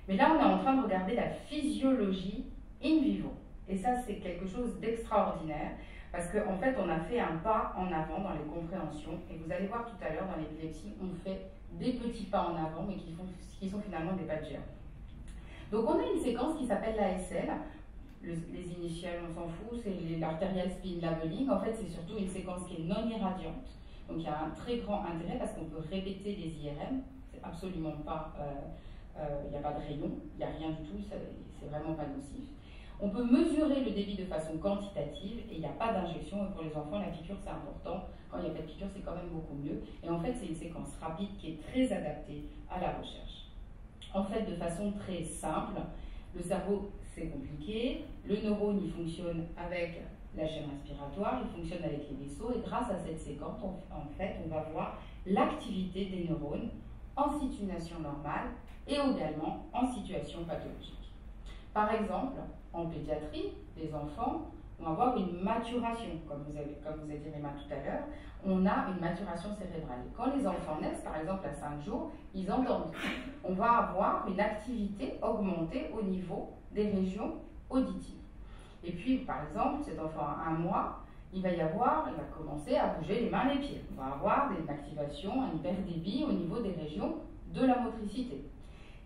Mais là, on est en train de regarder la physiologie in vivo. Et ça, c'est quelque chose d'extraordinaire, parce qu'en fait, on a fait un pas en avant dans les compréhensions, et vous allez voir tout à l'heure, dans l'épilepsie, on fait des petits pas en avant, mais qui sont finalement des pas de géant. Donc on a une séquence qui s'appelle l'ASL. Les initiales, on s'en fout, c'est l'arterial spin labeling. En fait, c'est surtout une séquence qui est non irradiante. Donc il y a un très grand intérêt parce qu'on peut répéter les IRM. C'est absolument pas, il n'y a pas de rayon, il n'y a rien du tout, c'est vraiment pas nocif. On peut mesurer le débit de façon quantitative et il n'y a pas d'injection. Et pour les enfants, la piqûre, c'est important. Quand il n'y a pas de piqûre, c'est quand même beaucoup mieux. Et en fait, c'est une séquence rapide qui est très adaptée à la recherche. En fait, de façon très simple, le cerveau, c'est compliqué. Le neurone, il fonctionne avec la chaîne respiratoire, il fonctionne avec les vaisseaux. Et grâce à cette séquence, en fait, on va voir l'activité des neurones en situation normale et également en situation pathologique. Par exemple, en pédiatrie, les enfants vont avoir une maturation, comme vous a dit Rima tout à l'heure, on a une maturation cérébrale. Quand les enfants naissent, par exemple à 5 jours, ils entendent. On va avoir une activité augmentée au niveau des régions auditives. Et puis, par exemple, cet enfant a 1 mois, il va commencer à bouger les mains et les pieds. On va avoir une activation, un hyperdébit au niveau des régions de la motricité.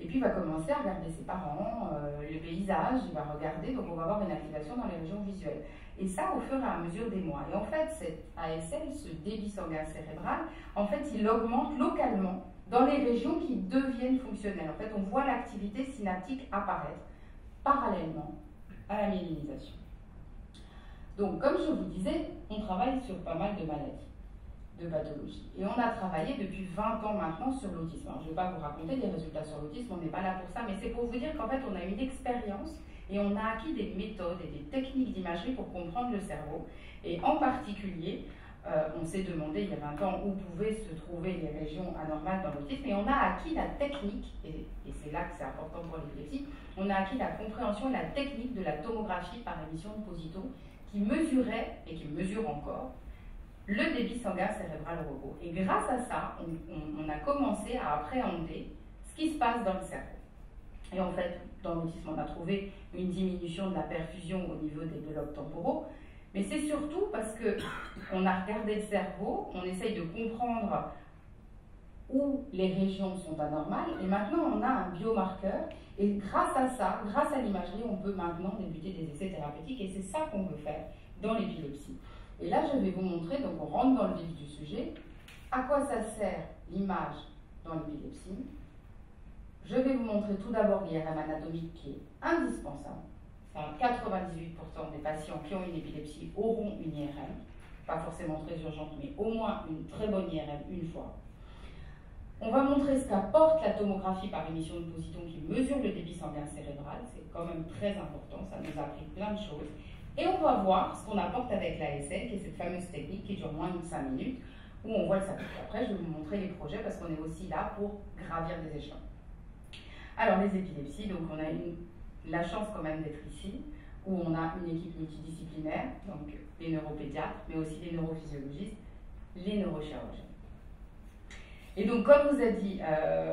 Et puis il va commencer à regarder ses parents, le paysage, il va regarder, donc on va avoir une activation dans les régions visuelles. Et ça au fur et à mesure des mois. Et en fait, cet ASL, ce débit sanguin cérébral, en fait, il augmente localement dans les régions qui deviennent fonctionnelles. En fait, on voit l'activité synaptique apparaître parallèlement à la myélinisation. Donc, comme je vous disais, on travaille sur pas mal de maladies, de pathologies. Et on a travaillé depuis 20 ans maintenant sur l'autisme. Alors, je ne vais pas vous raconter les résultats sur l'autisme, on n'est pas là pour ça, mais c'est pour vous dire qu'en fait, on a une expérience et on a acquis des méthodes et des techniques d'imagerie pour comprendre le cerveau. Et en particulier, on s'est demandé il y a 20 ans où pouvaient se trouver les régions anormales dans l'autisme, et on a acquis la technique, et c'est là que c'est important pour l'épilepsie, on a acquis la compréhension et la technique de la tomographie par émission de positons qui mesurait, et qui mesure encore, le débit sanguin cérébral robot. Et grâce à ça, on a commencé à appréhender ce qui se passe dans le cerveau. Et en fait, dans l'autisme, on a trouvé une diminution de la perfusion au niveau des 2 lobes temporaux, mais c'est surtout parce qu'on a regardé le cerveau, on essaye de comprendre où les régions sont anormales, et maintenant on a un biomarqueur, et grâce à ça, grâce à l'imagerie, on peut maintenant débuter des essais thérapeutiques, et c'est ça qu'on veut faire dans l'épilepsie. Et là, je vais vous montrer, donc on rentre dans le vif du sujet, à quoi ça sert l'image dans l'épilepsie. Je vais vous montrer tout d'abord l'IRM anatomique qui est indispensable. 98% des patients qui ont une épilepsie auront une IRM, pas forcément très urgente, mais au moins une très bonne IRM une fois. On va montrer ce qu'apporte la tomographie par émission de positons qui mesure le débit sanguin cérébral, c'est quand même très important, ça nous a appris plein de choses. Et on va voir ce qu'on apporte avec l'ASL, qui est cette fameuse technique qui dure moins de 5 minutes, où on voit le cerveau. Après, je vais vous montrer les projets parce qu'on est aussi là pour gravir des échelons. Alors, les épilepsies, donc on a la chance quand même d'être ici, où on a une équipe multidisciplinaire, donc les neuropédiatres, mais aussi les neurophysiologistes, les neurochirurgiens. Et donc, comme vous a dit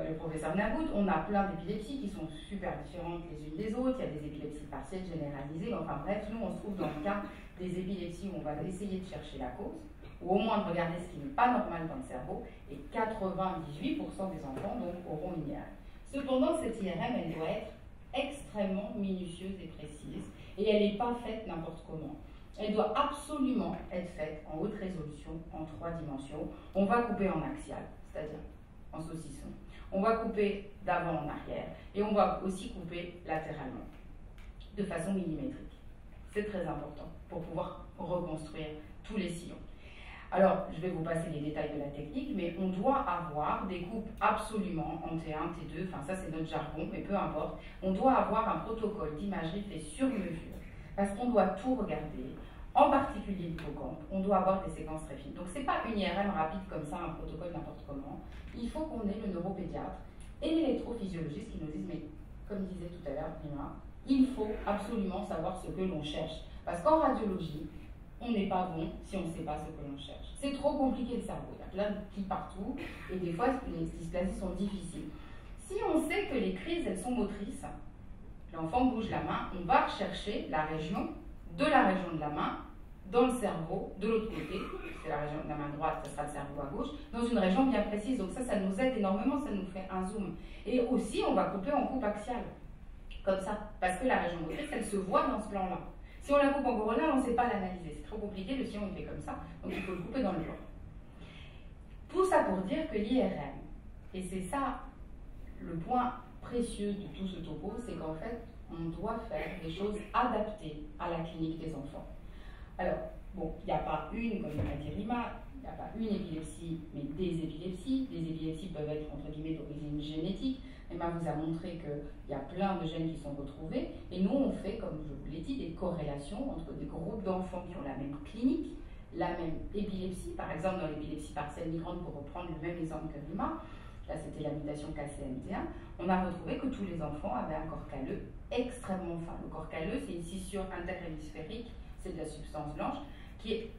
le professeur Nabout, on a plein d'épilepsies qui sont super différentes les unes des autres. Il y a des épilepsies partielles, généralisées. Enfin bref, nous, on se trouve dans le cas des épilepsies où on va essayer de chercher la cause, ou au moins de regarder ce qui n'est pas normal dans le cerveau. Et 98% des enfants donc, auront une IRM. Cependant, cette IRM, elle doit être extrêmement minutieuse et précise, et elle n'est pas faite n'importe comment. Elle doit absolument être faite en haute résolution, en 3 dimensions. On va couper en axial, c'est-à-dire en saucisson. On va couper d'avant en arrière, et on va aussi couper latéralement, de façon millimétrique. C'est très important pour pouvoir reconstruire tous les sillons. Alors, je vais vous passer les détails de la technique, mais on doit avoir des coupes absolument en T1, T2, enfin ça c'est notre jargon, mais peu importe. On doit avoir un protocole d'imagerie fait sur mesure, parce qu'on doit tout regarder, en particulier l'hippocampe, on doit avoir des séquences très fines. Donc c'est pas une IRM rapide comme ça, un protocole n'importe comment. Il faut qu'on ait le neuropédiatre et l'électrophysiologiste qui nous disent, mais comme disait tout à l'heure Rima, il faut absolument savoir ce que l'on cherche. Parce qu'en radiologie, on n'est pas bon si on ne sait pas ce que l'on cherche. C'est trop compliqué le cerveau, il y a plein de plis partout, et des fois les dysplasies sont difficiles. Si on sait que les crises, elles sont motrices, l'enfant bouge la main, on va rechercher la région de la main, dans le cerveau, de l'autre côté, c'est la région de la main droite, ça sera le cerveau à gauche, dans une région bien précise. Donc ça nous aide énormément, ça nous fait un zoom. Et aussi, on va couper en coupe axiale, comme ça, parce que la région motrice, elle se voit dans ce plan-là. Si on la coupe en coronale, on ne sait pas l'analyser. C'est trop compliqué, le sillon il fait comme ça, donc il faut le couper dans le plan. Tout ça pour dire que l'IRM, et c'est ça le point précieux de tout ce topo, c'est qu'en fait, on doit faire des choses adaptées à la clinique des enfants. Alors, bon, il n'y a pas une, comme l'a dit Rima, il n'y a pas une épilepsie, mais des épilepsies. Les épilepsies peuvent être, entre guillemets, d'origine génétique. Emma vous a montré qu'il y a plein de gènes qui sont retrouvés. Et nous, on fait, comme je vous l'ai dit, des corrélations entre des groupes d'enfants qui ont la même clinique, la même épilepsie. Par exemple, dans l'épilepsie partielle migrante, pour reprendre le même exemple que Rima, là c'était la mutation KCNT1, on a retrouvé que tous les enfants avaient un corps calleux extrêmement fin. Le corps calleux, c'est une scissure interhémisphérique, c'est de la substance blanche, qui est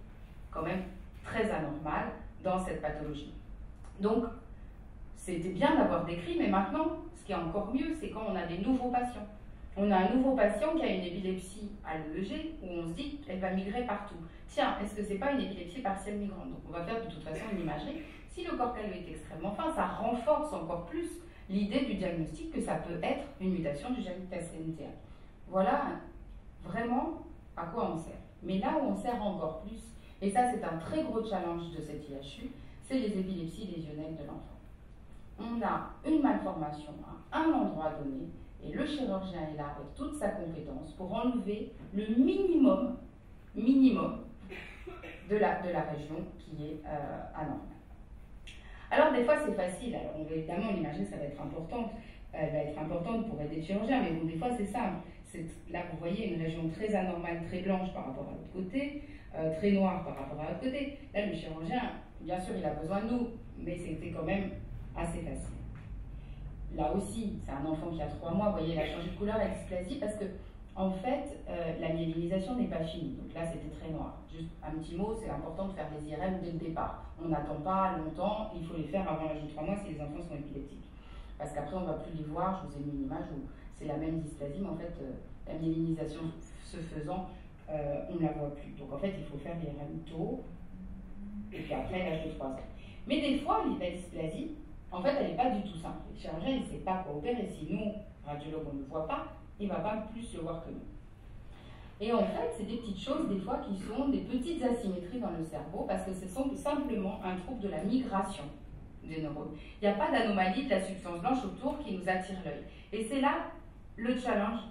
quand même très anormale dans cette pathologie. Donc, c'était bien d'avoir décrit, mais maintenant, ce qui est encore mieux, c'est quand on a des nouveaux patients. On a un nouveau patient qui a une épilepsie à l'EEG, où on se dit qu'elle va migrer partout. Tiens, est-ce que c'est pas une épilepsie partielle migrante? Donc on va faire de toute façon une imagerie. Si le corps calleux est extrêmement fin, ça renforce encore plus l'idée du diagnostic que ça peut être une mutation du gène KCNT1. Voilà vraiment à quoi on sert. Mais là où on sert encore plus, et ça c'est un très gros challenge de cette IHU, c'est les épilepsies lésionnelles de l'enfant. On a une malformation à un endroit donné, et le chirurgien est là avec toute sa compétence pour enlever le minimum de la région qui est anormale. Alors des fois c'est facile, alors évidemment l'imagine ça va être importante, elle va être importante pour aider le chirurgien, mais bon des fois c'est simple. Là vous voyez une région très anormale, très blanche par rapport à l'autre côté, très noire par rapport à l'autre côté. Là le chirurgien, bien sûr il a besoin de nous, mais c'était quand même assez facile. Là aussi, c'est un enfant qui a 3 mois, vous voyez, il a changé de couleur, la dysplasie, parce que, en fait, la myélinisation n'est pas finie. Donc là, c'était très noir. Juste un petit mot, c'est important de faire les IRM dès le départ. On n'attend pas longtemps, il faut les faire avant l'âge de 3 mois si les enfants sont épileptiques. Parce qu'après, on ne va plus les voir. Je vous ai mis une image où c'est la même dysplasie, mais en fait, la myélinisation se faisant, on ne la voit plus. Donc en fait, il faut faire l'IRM tôt, et puis après, l'âge de 3 ans. Mais des fois, la dysplasie, en fait, elle n'est pas du tout simple. Le chirurgien, il ne sait pas quoi opérer. Si nous, radiologues, on ne le voit pas, il ne va pas plus le voir que nous. Et en fait, c'est des petites choses, des fois, qui sont des petites asymétries dans le cerveau, parce que ce sont simplement un trouble de la migration des neurones. Il n'y a pas d'anomalie de la substance blanche autour qui nous attire l'œil. Et c'est là le challenge,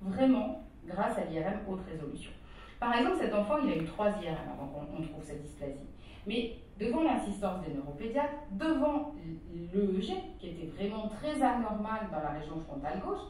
vraiment, grâce à l'IRM haute résolution. Par exemple, cet enfant, il a eu 3 IRM avant qu'on trouve cette dysplasie. Mais devant l'insistance des neuropédiatres, devant l'EEG, qui était vraiment très anormal dans la région frontale gauche,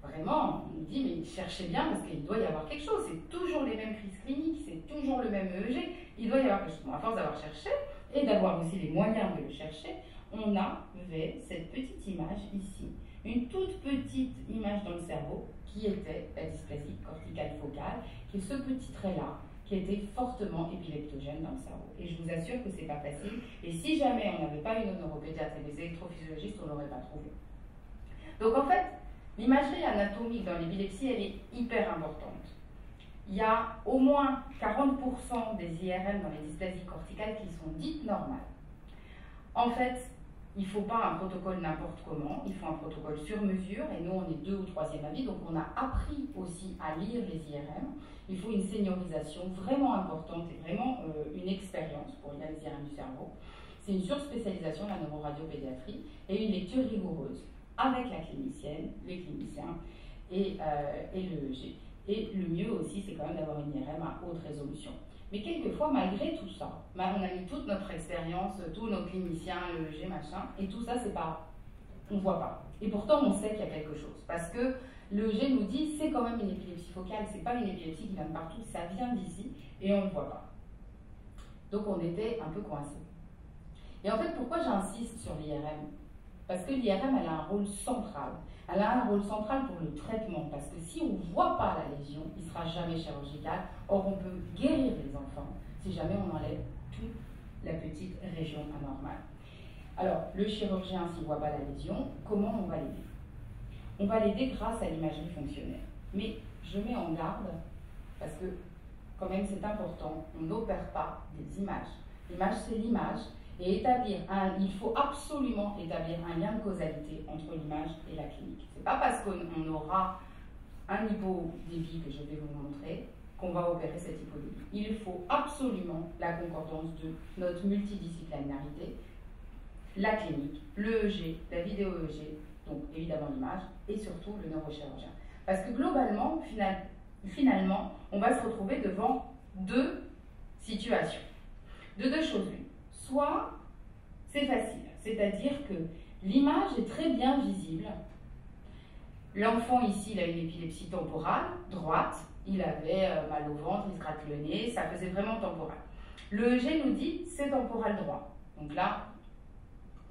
vraiment, on nous dit, mais cherchez bien parce qu'il doit y avoir quelque chose. C'est toujours les mêmes crises cliniques, c'est toujours le même EEG, il doit y avoir quelque chose. Bon, à force d'avoir cherché et d'avoir aussi les moyens de le chercher, on avait cette petite image ici, une toute petite image dans le cerveau qui était la dysplasie corticale focale, qui est ce petit trait-là, qui était fortement épileptogène dans le cerveau. Et je vous assure que c'est pas facile. Et si jamais on n'avait pas eu nos neuropédiatres et des électrophysiologistes, on l'aurait pas trouvé. Donc en fait, l'imagerie anatomique dans l'épilepsie, elle est hyper importante. Il y a au moins 40% des IRM dans les dysplasies corticales qui sont dites normales. En fait, il ne faut pas un protocole n'importe comment, il faut un protocole sur mesure, et nous on est 2e ou 3e avis, donc on a appris aussi à lire les IRM. Il faut une seniorisation vraiment importante et vraiment une expérience pour lire les IRM du cerveau. C'est une surspécialisation de la neuroradiopédiatrie et une lecture rigoureuse avec la clinicienne, les cliniciens et l'EEG. Et le mieux aussi, c'est quand même d'avoir une IRM à haute résolution. Mais quelquefois, malgré tout ça, on a mis toute notre expérience, tous nos cliniciens, l'EEG, machin, et tout ça, c'est pas, on voit pas. Et pourtant, on sait qu'il y a quelque chose. Parce que l'EEG nous dit, c'est quand même une épilepsie focale, c'est pas une épilepsie qui vient de partout, ça vient d'ici, et on ne le voit pas. Donc on était un peu coincés. Et en fait, pourquoi j'insiste sur l'IRM? Parce que l'IRM, elle a un rôle central. Elle a un rôle central pour le traitement, parce que si on ne voit pas la lésion, il ne sera jamais chirurgical. Or, on peut guérir les enfants si jamais on enlève toute la petite région anormale. Alors, le chirurgien, s'il ne voit pas la lésion, comment on va l'aider? On va l'aider grâce à l'imagerie fonctionnelle. Mais je mets en garde, parce que quand même c'est important, on n'opère pas des images. L'image, c'est l'image. Et il faut absolument établir un lien de causalité entre l'image et la clinique. Ce n'est pas parce qu'on aura un hypodébit que je vais vous montrer qu'on va opérer cet hypodébit. Il faut absolument la concordance de notre multidisciplinarité, la clinique, l'EEG, la vidéo-EEG, donc évidemment l'image, et surtout le neurochirurgien. Parce que globalement, finalement, on va se retrouver devant deux situations, de deux choses l'une. Soit c'est facile, c'est-à-dire que l'image est très bien visible. L'enfant ici, il a une épilepsie temporale, droite, il avait mal au ventre, il se gratte le nez, ça faisait vraiment temporal. L'EEG nous dit c'est temporal droit. Donc là,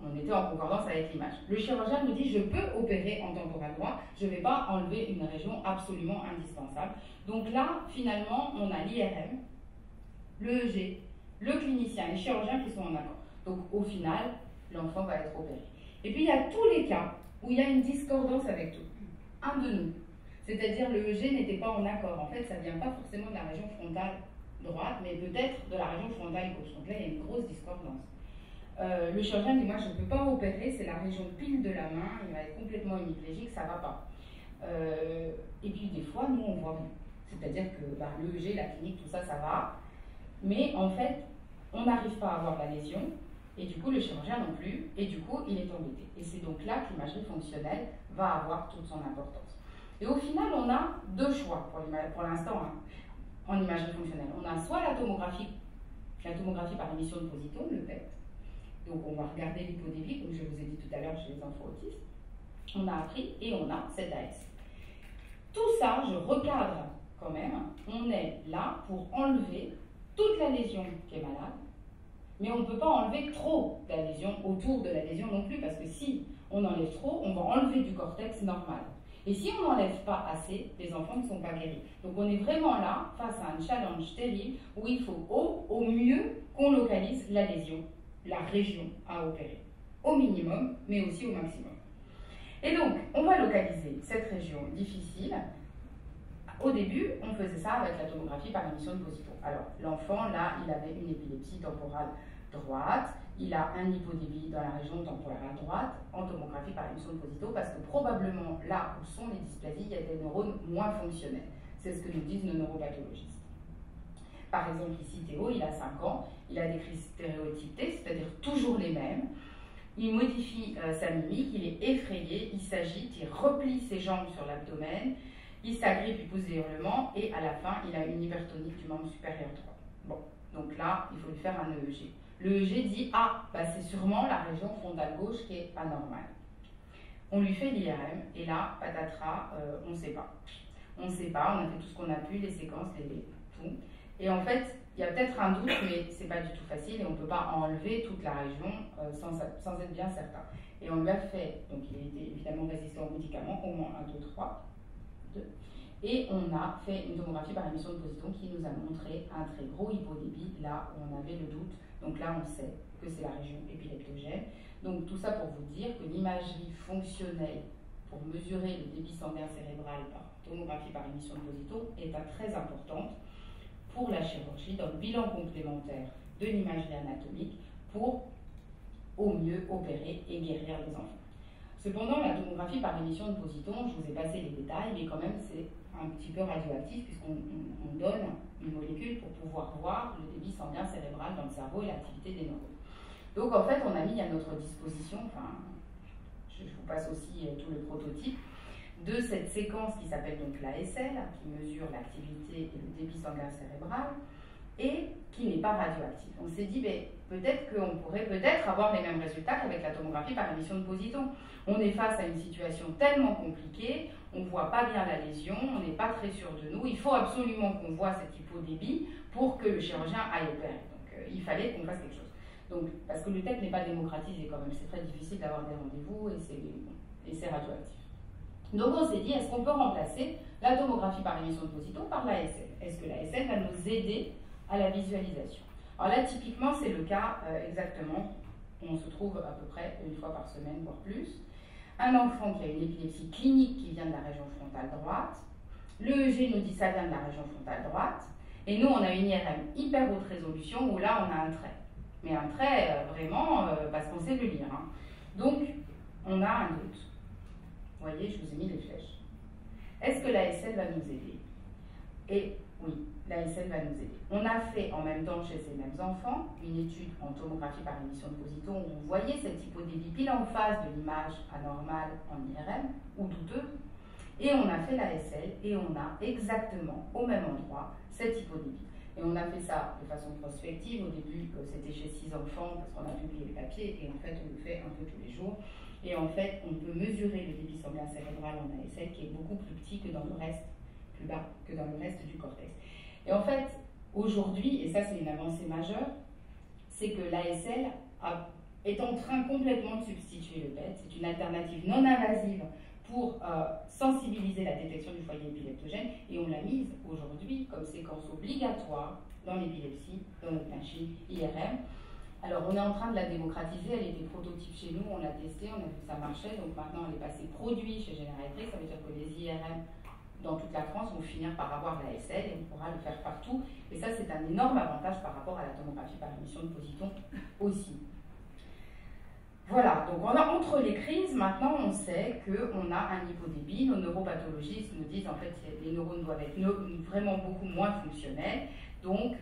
on était en concordance avec l'image. Le chirurgien nous dit je peux opérer en temporal droit, je ne vais pas enlever une région absolument indispensable. Donc là, finalement, on a l'IRM, l'EEG, le clinicien, les chirurgiens qui sont en accord. Donc au final, l'enfant va être opéré. Et puis il y a tous les cas où il y a une discordance avec tout. Un de nous. C'est-à-dire l'EEG n'était pas en accord. En fait, ça ne vient pas forcément de la région frontale droite, mais peut-être de la région frontale gauche. Donc là, il y a une grosse discordance. Le chirurgien dit, moi je ne peux pas opérer, c'est la région pile de la main, il va être complètement hémiplégique, ça ne va pas. Et puis des fois, nous on voit rien. C'est-à-dire que l'EEG, la clinique, tout ça, ça va. Mais en fait, on n'arrive pas à voir la lésion, et du coup le chirurgien non plus, et du coup il est embêté. Et c'est donc là que l'imagerie fonctionnelle va avoir toute son importance. Et au final, on a deux choix pour l'instant en imagerie fonctionnelle. On a soit la tomographie par émission de positone, le PET. Donc on va regarder l'hypodébit, comme je vous ai dit tout à l'heure chez les enfants autistes. On a appris et on a cet AS. Tout ça, je recadre quand même. On est là pour enlever toute la lésion qui est malade, mais on ne peut pas enlever trop la lésion autour de la lésion non plus, parce que si on enlève trop, on va enlever du cortex normal. Et si on n'enlève pas assez, les enfants ne sont pas guéris. Donc on est vraiment là, face à un challenge terrible, où il faut au mieux qu'on localise la lésion, la région à opérer. Au minimum, mais aussi au maximum. Et donc, on va localiser cette région difficile. Au début, on faisait ça avec la tomographie par émission de positone. Alors, l'enfant, là, il avait une épilepsie temporale droite, il a un hypodébit dans la région temporale droite, en tomographie par émission de positone, parce que probablement, là où sont les dysplasies, il y a des neurones moins fonctionnels. C'est ce que nous disent nos neuropathologistes. Par exemple, ici, Théo, il a 5 ans, il a des crises stéréotypées, c'est-à-dire toujours les mêmes. Il modifie sa mimique, il est effrayé, il s'agite, il replie ses jambes sur l'abdomen, il s'agrippe, il pousse des hurlements, et à la fin, il a une hypertonie du membre supérieur droit. Bon, donc là, il faut lui faire un EEG. L'EEG dit, ah, bah, c'est sûrement la région frontale gauche qui est anormale. On lui fait l'IRM, et là, patatras, on ne sait pas. On ne sait pas, on a fait tout ce qu'on a pu, les séquences, tout. Et en fait, il y a peut-être un doute, mais ce n'est pas du tout facile, et on ne peut pas enlever toute la région sans être bien certain. Et on lui a fait, donc il était évidemment résistant aux médicaments, au moins 1, 2, 3. Et on a fait une tomographie par émission de positone qui nous a montré un très gros hypodébit, là où on avait le doute. Donc là, on sait que c'est la région épileptogène. Donc tout ça pour vous dire que l'imagerie fonctionnelle pour mesurer le débit sanguin cérébral par tomographie par émission de positone est très importante pour la chirurgie, dans le bilan complémentaire de l'imagerie anatomique, pour au mieux opérer et guérir les enfants. Cependant, la tomographie par émission de positone, je vous ai passé les détails, mais quand même c'est un petit peu radioactif puisqu'on donne une molécule pour pouvoir voir le débit sanguin cérébral dans le cerveau et l'activité des neurones. Donc en fait, on a mis à notre disposition, enfin, je vous passe aussi tout le prototype, de cette séquence qui s'appelle donc l'ASL, qui mesure l'activité et le débit sanguin cérébral, et qui n'est pas radioactif. On s'est dit, peut-être qu'on pourrait avoir les mêmes résultats qu'avec la tomographie par émission de positons. On est face à une situation tellement compliquée, on ne voit pas bien la lésion, on n'est pas très sûr de nous, il faut absolument qu'on voit cet hypodébit pour que le chirurgien aille opérer. Donc il fallait qu'on fasse quelque chose. Donc, parce que le TEP n'est pas démocratisé quand même, c'est très difficile d'avoir des rendez-vous et c'est radioactif. Donc on s'est dit, est-ce qu'on peut remplacer la tomographie par émission de positons par l'ASL? Est-ce que l'ASL va nous aider à la visualisation? Alors là, typiquement, c'est le cas exactement. On se trouve à peu près une fois par semaine, voire plus. Un enfant qui a une épilepsie clinique qui vient de la région frontale droite. Le EEG nous dit ça vient de la région frontale droite. Et nous, on a une IRM hyper haute résolution où là, on a un trait. Mais un trait vraiment parce qu'on sait le lire. Hein. Donc, on a un doute. Vous voyez, je vous ai mis les flèches. Est-ce que l'ASL va nous aider? Et oui, l'ASL va nous aider. On a fait en même temps chez ces mêmes enfants une étude en tomographie par émission de positons où on voyait cet hypodébit pile en face de l'image anormale en IRM ou douteuse. Et on a fait l'ASL et on a exactement au même endroit cet hypodébit. Et on a fait ça de façon prospective. Au début, c'était chez 6 enfants parce qu'on a publié le papier et en fait, on le fait un peu tous les jours. Et en fait, on peut mesurer le débit sanguin cérébral en ASL qui est beaucoup plus petit que dans le reste, plus bas que dans le reste du cortex. Et en fait, aujourd'hui, et ça c'est une avancée majeure, c'est que l'ASL est en train complètement de substituer le PET. C'est une alternative non invasive pour sensibiliser la détection du foyer épileptogène et on l'a mise aujourd'hui comme séquence obligatoire dans l'épilepsie, dans notre machine IRM. Alors on est en train de la démocratiser, elle était prototype chez nous, on l'a testée, on a vu que ça marchait, donc maintenant elle est passée produit chez General Electric, ça veut dire que les IRM dans toute la France vont finir par avoir l'ASL et on pourra le faire partout. Et ça c'est un énorme avantage par rapport à la tomographie par émission de positons aussi. Voilà, donc on a, entre les crises, maintenant on sait qu'on a un hypodébit. Nos neuropathologistes nous disent en fait que les neurones doivent être vraiment beaucoup moins fonctionnels. Donc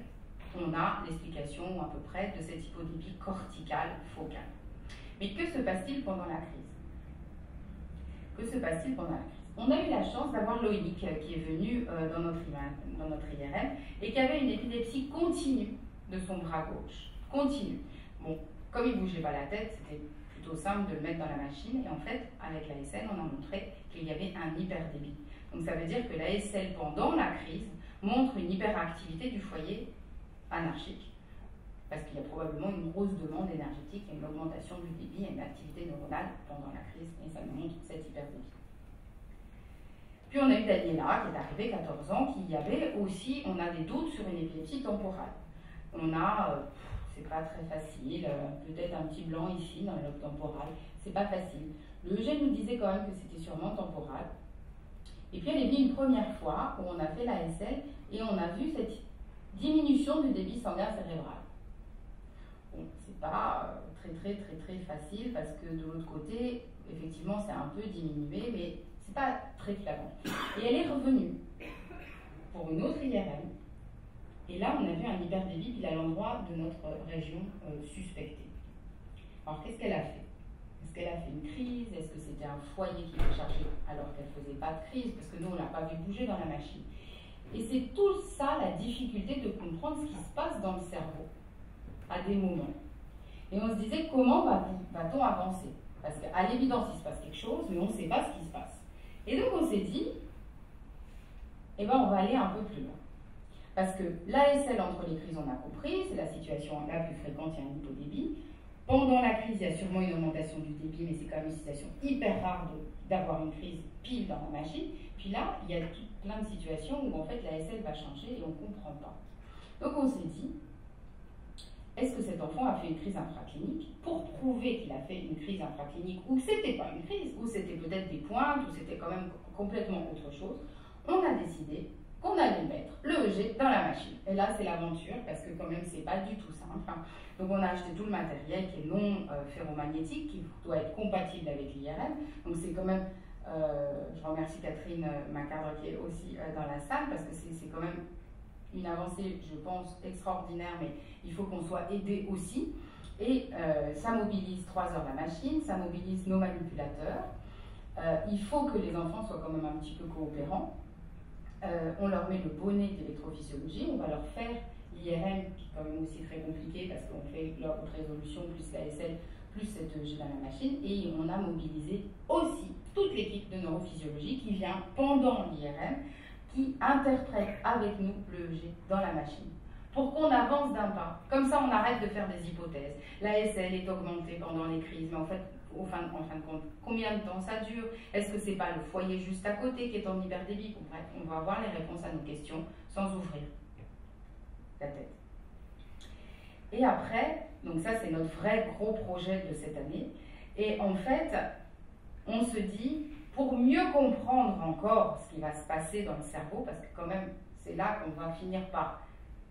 on a l'explication à peu près de cet hypodébit cortical focal. Mais que se passe-t-il pendant la crise? Que se passe-t-il pendant la crise? On a eu la chance d'avoir Loïc qui est venu dans notre IRM et qui avait une épilepsie continue de son bras gauche. Continue. Bon, comme il ne bougeait pas la tête, c'était plutôt simple de le mettre dans la machine. Et en fait, avec l'ASL, on a montré qu'il y avait un hyperdébit. Donc ça veut dire que l'ASL, pendant la crise, montre une hyperactivité du foyer anarchique. Parce qu'il y a probablement une grosse demande énergétique, et une augmentation du débit et une activité neuronale pendant la crise. Et ça nous montre cet hyperdébit. Puis on a eu Daniela, qui est arrivée, 14 ans, qui avait aussi, on a des doutes sur une épilepsie temporale. On a... c'est pas très facile, peut-être un petit blanc ici dans le lobe temporal, c'est pas facile. Le EEG nous disait quand même que c'était sûrement temporal. Et puis elle est venue une première fois où on a fait l'ASL et on a vu cette diminution du débit sanguin cérébral. Bon, c'est pas très facile parce que de l'autre côté, effectivement, c'est un peu diminué, mais c'est pas très flagrant. Et elle est revenue pour une autre IRM. Et là, on a vu un hyperdébit pile à l'endroit de notre région suspectée. Alors, qu'est-ce qu'elle a fait? Est-ce qu'elle a fait une crise? Est-ce que c'était un foyer qui était chargé alors qu'elle ne faisait pas de crise? Parce que nous, on ne l'a pas vu bouger dans la machine. Et c'est tout ça, la difficulté de comprendre ce qui se passe dans le cerveau à des moments. Et on se disait, comment va-t-on avancer? Parce qu'à l'évidence, il se passe quelque chose, mais on ne sait pas ce qui se passe. Et donc, on s'est dit, eh ben, on va aller un peu plus loin. Parce que l'ASL entre les crises, on a compris, c'est la situation la plus fréquente, il y a un hypodébit. Pendant la crise, il y a sûrement une augmentation du débit, mais c'est quand même une situation hyper rare d'avoir une crise pile dans la machine. Puis là, il y a plein de situations où en fait l'ASL va changer et on ne comprend pas. Donc on s'est dit, est-ce que cet enfant a fait une crise infraclinique? Pour prouver qu'il a fait une crise infraclinique, ou que ce n'était pas une crise, ou c'était peut-être des pointes, ou c'était quand même complètement autre chose, on a décidé qu'on allait mettre le EEG dans la machine. Et là, c'est l'aventure, parce que quand même, c'est pas du tout simple. Hein. Donc, on a acheté tout le matériel qui est non ferromagnétique, qui doit être compatible avec l'IRM. Donc, c'est quand même... je remercie Catherine Macardre qui est aussi dans la salle, parce que c'est quand même une avancée, je pense, extraordinaire, mais il faut qu'on soit aidé aussi. Et ça mobilise 3 heures la machine, ça mobilise nos manipulateurs. il faut que les enfants soient quand même un petit peu coopérants. On leur met le bonnet d'électrophysiologie, on va leur faire l'IRM, qui est quand même aussi très compliqué parce qu'on fait leur haute résolution plus l'ASL plus cette EEG dans la machine, et on a mobilisé aussi toute l'équipe de neurophysiologie qui vient pendant l'IRM, qui interprète avec nous l'EEG dans la machine. Pour qu'on avance d'un pas, comme ça on arrête de faire des hypothèses. L'ASL est augmentée pendant les crises, mais en fait, en fin de compte, combien de temps ça dure? Est-ce que c'est pas le foyer juste à côté qui est en hyperdébique? Bref, on va avoir les réponses à nos questions sans ouvrir la tête. Et après, donc ça c'est notre vrai gros projet de cette année, et en fait, on se dit, pour mieux comprendre encore ce qui va se passer dans le cerveau, parce que quand même, c'est là qu'on va finir par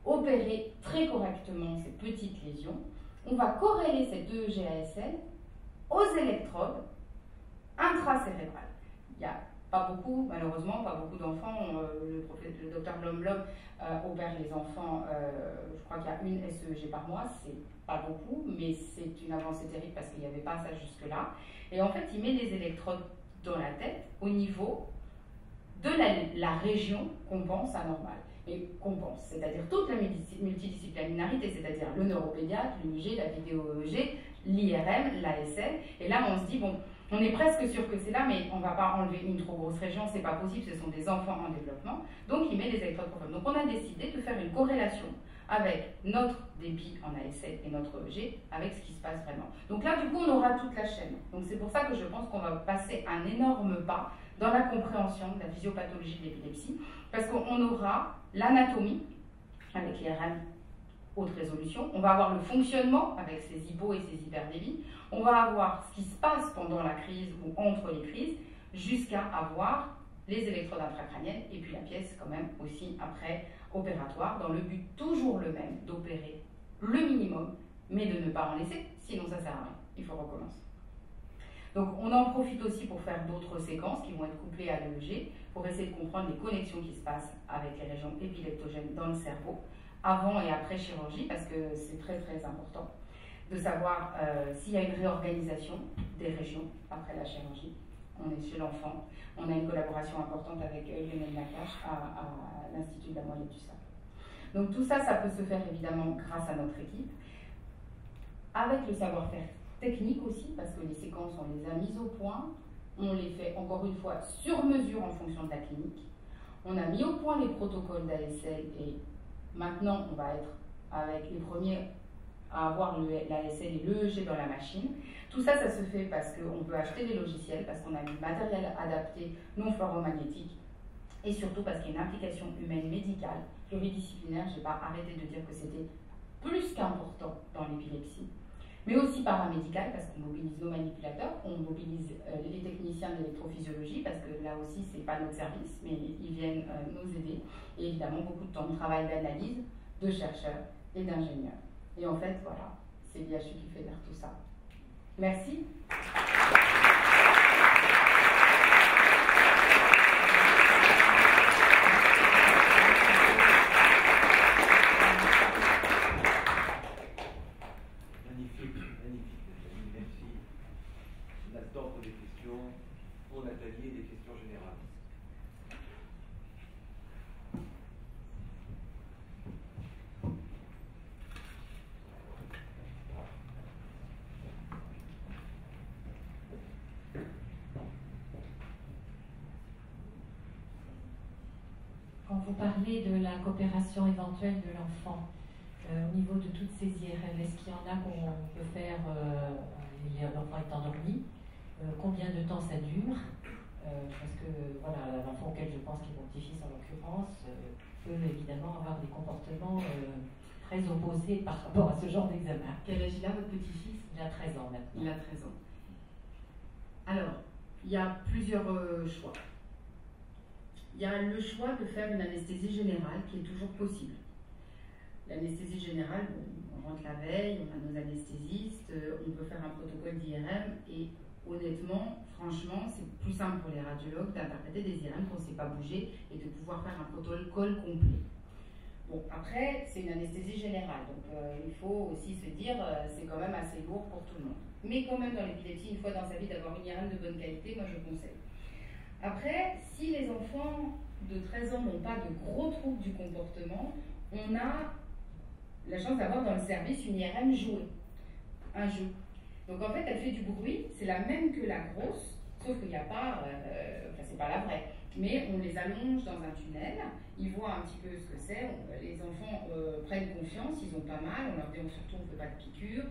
opérer très correctement ces petites lésions, on va corréler cette EEG-ASL aux électrodes intracérébrales. Il n'y a pas beaucoup, malheureusement, pas beaucoup d'enfants. Le docteur Blom opère les enfants, je crois qu'il y a une SEEG par mois, c'est pas beaucoup, mais c'est une avancée terrible parce qu'il n'y avait pas ça jusque-là. Et en fait, il met les électrodes dans la tête au niveau de la région qu'on pense anormale. Et qu'on pense, c'est-à-dire toute la multidisciplinarité, c'est-à-dire le neuropédiatre, l'EEG, la vidéo-EEG, l'IRM, l'ASL. Et là, on se dit, bon, on est presque sûr que c'est là, mais on ne va pas enlever une trop grosse région, c'est pas possible, ce sont des enfants en développement. Donc, il met les électrodes profondes. Donc, on a décidé de faire une corrélation avec notre débit en ASL et notre EEG, avec ce qui se passe vraiment. Donc là, du coup, on aura toute la chaîne. Donc, c'est pour ça que je pense qu'on va passer un énorme pas dans la compréhension de la physiopathologie de l'épilepsie, parce qu'on aura l'anatomie avec l'IRM haute résolution, on va avoir le fonctionnement avec ses hypos et ses hyperdébits, on va avoir ce qui se passe pendant la crise ou entre les crises, jusqu'à avoir les électrodes intracrâniennes et puis la pièce quand même aussi après opératoire, dans le but toujours le même d'opérer le minimum, mais de ne pas en laisser, sinon ça sert à rien, il faut recommencer. Donc on en profite aussi pour faire d'autres séquences qui vont être couplées à l'EEG pour essayer de comprendre les connexions qui se passent avec les régions épileptogènes dans le cerveau, avant et après chirurgie, parce que c'est très très important de savoir s'il y a une réorganisation des régions après la chirurgie. On est chez l'enfant, on a une collaboration importante avec Lionel Nakache à l'Institut de la moelle et du sable. Donc tout ça, ça peut se faire évidemment grâce à notre équipe, avec le savoir-faire technique aussi, parce que les séquences, on les a mises au point, on les fait encore une fois sur mesure en fonction de la clinique. On a mis au point les protocoles d'ASL et maintenant on va être avec les premiers à avoir l'ASL et l'EEG dans la machine. Tout ça, ça se fait parce qu'on peut acheter des logiciels, parce qu'on a du matériel adapté non fluoromagnétique et surtout parce qu'il y a une implication humaine médicale, pluridisciplinaire. Je n'ai pas arrêté de dire que c'était plus qu'important dans l'épilepsie, mais aussi paramédical parce qu'on mobilise nos manipulateurs, on mobilise les techniciens d'électrophysiologie parce que là aussi c'est pas notre service, mais ils viennent nous aider, et évidemment beaucoup de temps de travail d'analyse, de chercheurs et d'ingénieurs. Et en fait voilà, c'est l'IHU qui fédère tout ça. Merci. Pour Nathalie et des questions générales. Quand vous parlez de la coopération éventuelle de l'enfant, au niveau de toutes ces IRM, est-ce qu'il y en a qu'on peut faire, l'enfant est endormi, combien de temps ça dure, parce que voilà, l'enfant auquel je pense, qui est mon petit-fils en l'occurrence, peut évidemment avoir des comportements très opposés par rapport à ce genre d'examen. Quel âge il a, votre petit-fils? Il a 13 ans maintenant. Il a 13 ans. Alors, il y a plusieurs choix. Il y a le choix de faire une anesthésie générale qui est toujours possible. L'anesthésie générale, on rentre la veille, on a nos anesthésistes, on peut faire un protocole d'IRM et honnêtement, franchement, c'est plus simple pour les radiologues d'interpréter des IRM qu'on ne sait pas bouger et de pouvoir faire un protocole complet. Bon, après, c'est une anesthésie générale, donc il faut aussi se dire c'est quand même assez lourd pour tout le monde. mais quand même dans l'épilepsie, une fois dans sa vie, d'avoir une IRM de bonne qualité, moi je conseille. Après, si les enfants de 13 ans n'ont pas de gros troubles du comportement, on a la chance d'avoir dans le service une IRM jouée, un jeu. Donc en fait, elle fait du bruit, c'est la même que la grosse, sauf qu'il n'y a pas, enfin c'est pas la vraie, mais on les allonge dans un tunnel, ils voient un petit peu ce que c'est, les enfants prennent confiance, ils ont pas mal, on leur dit surtout on ne fait pas de piqûre,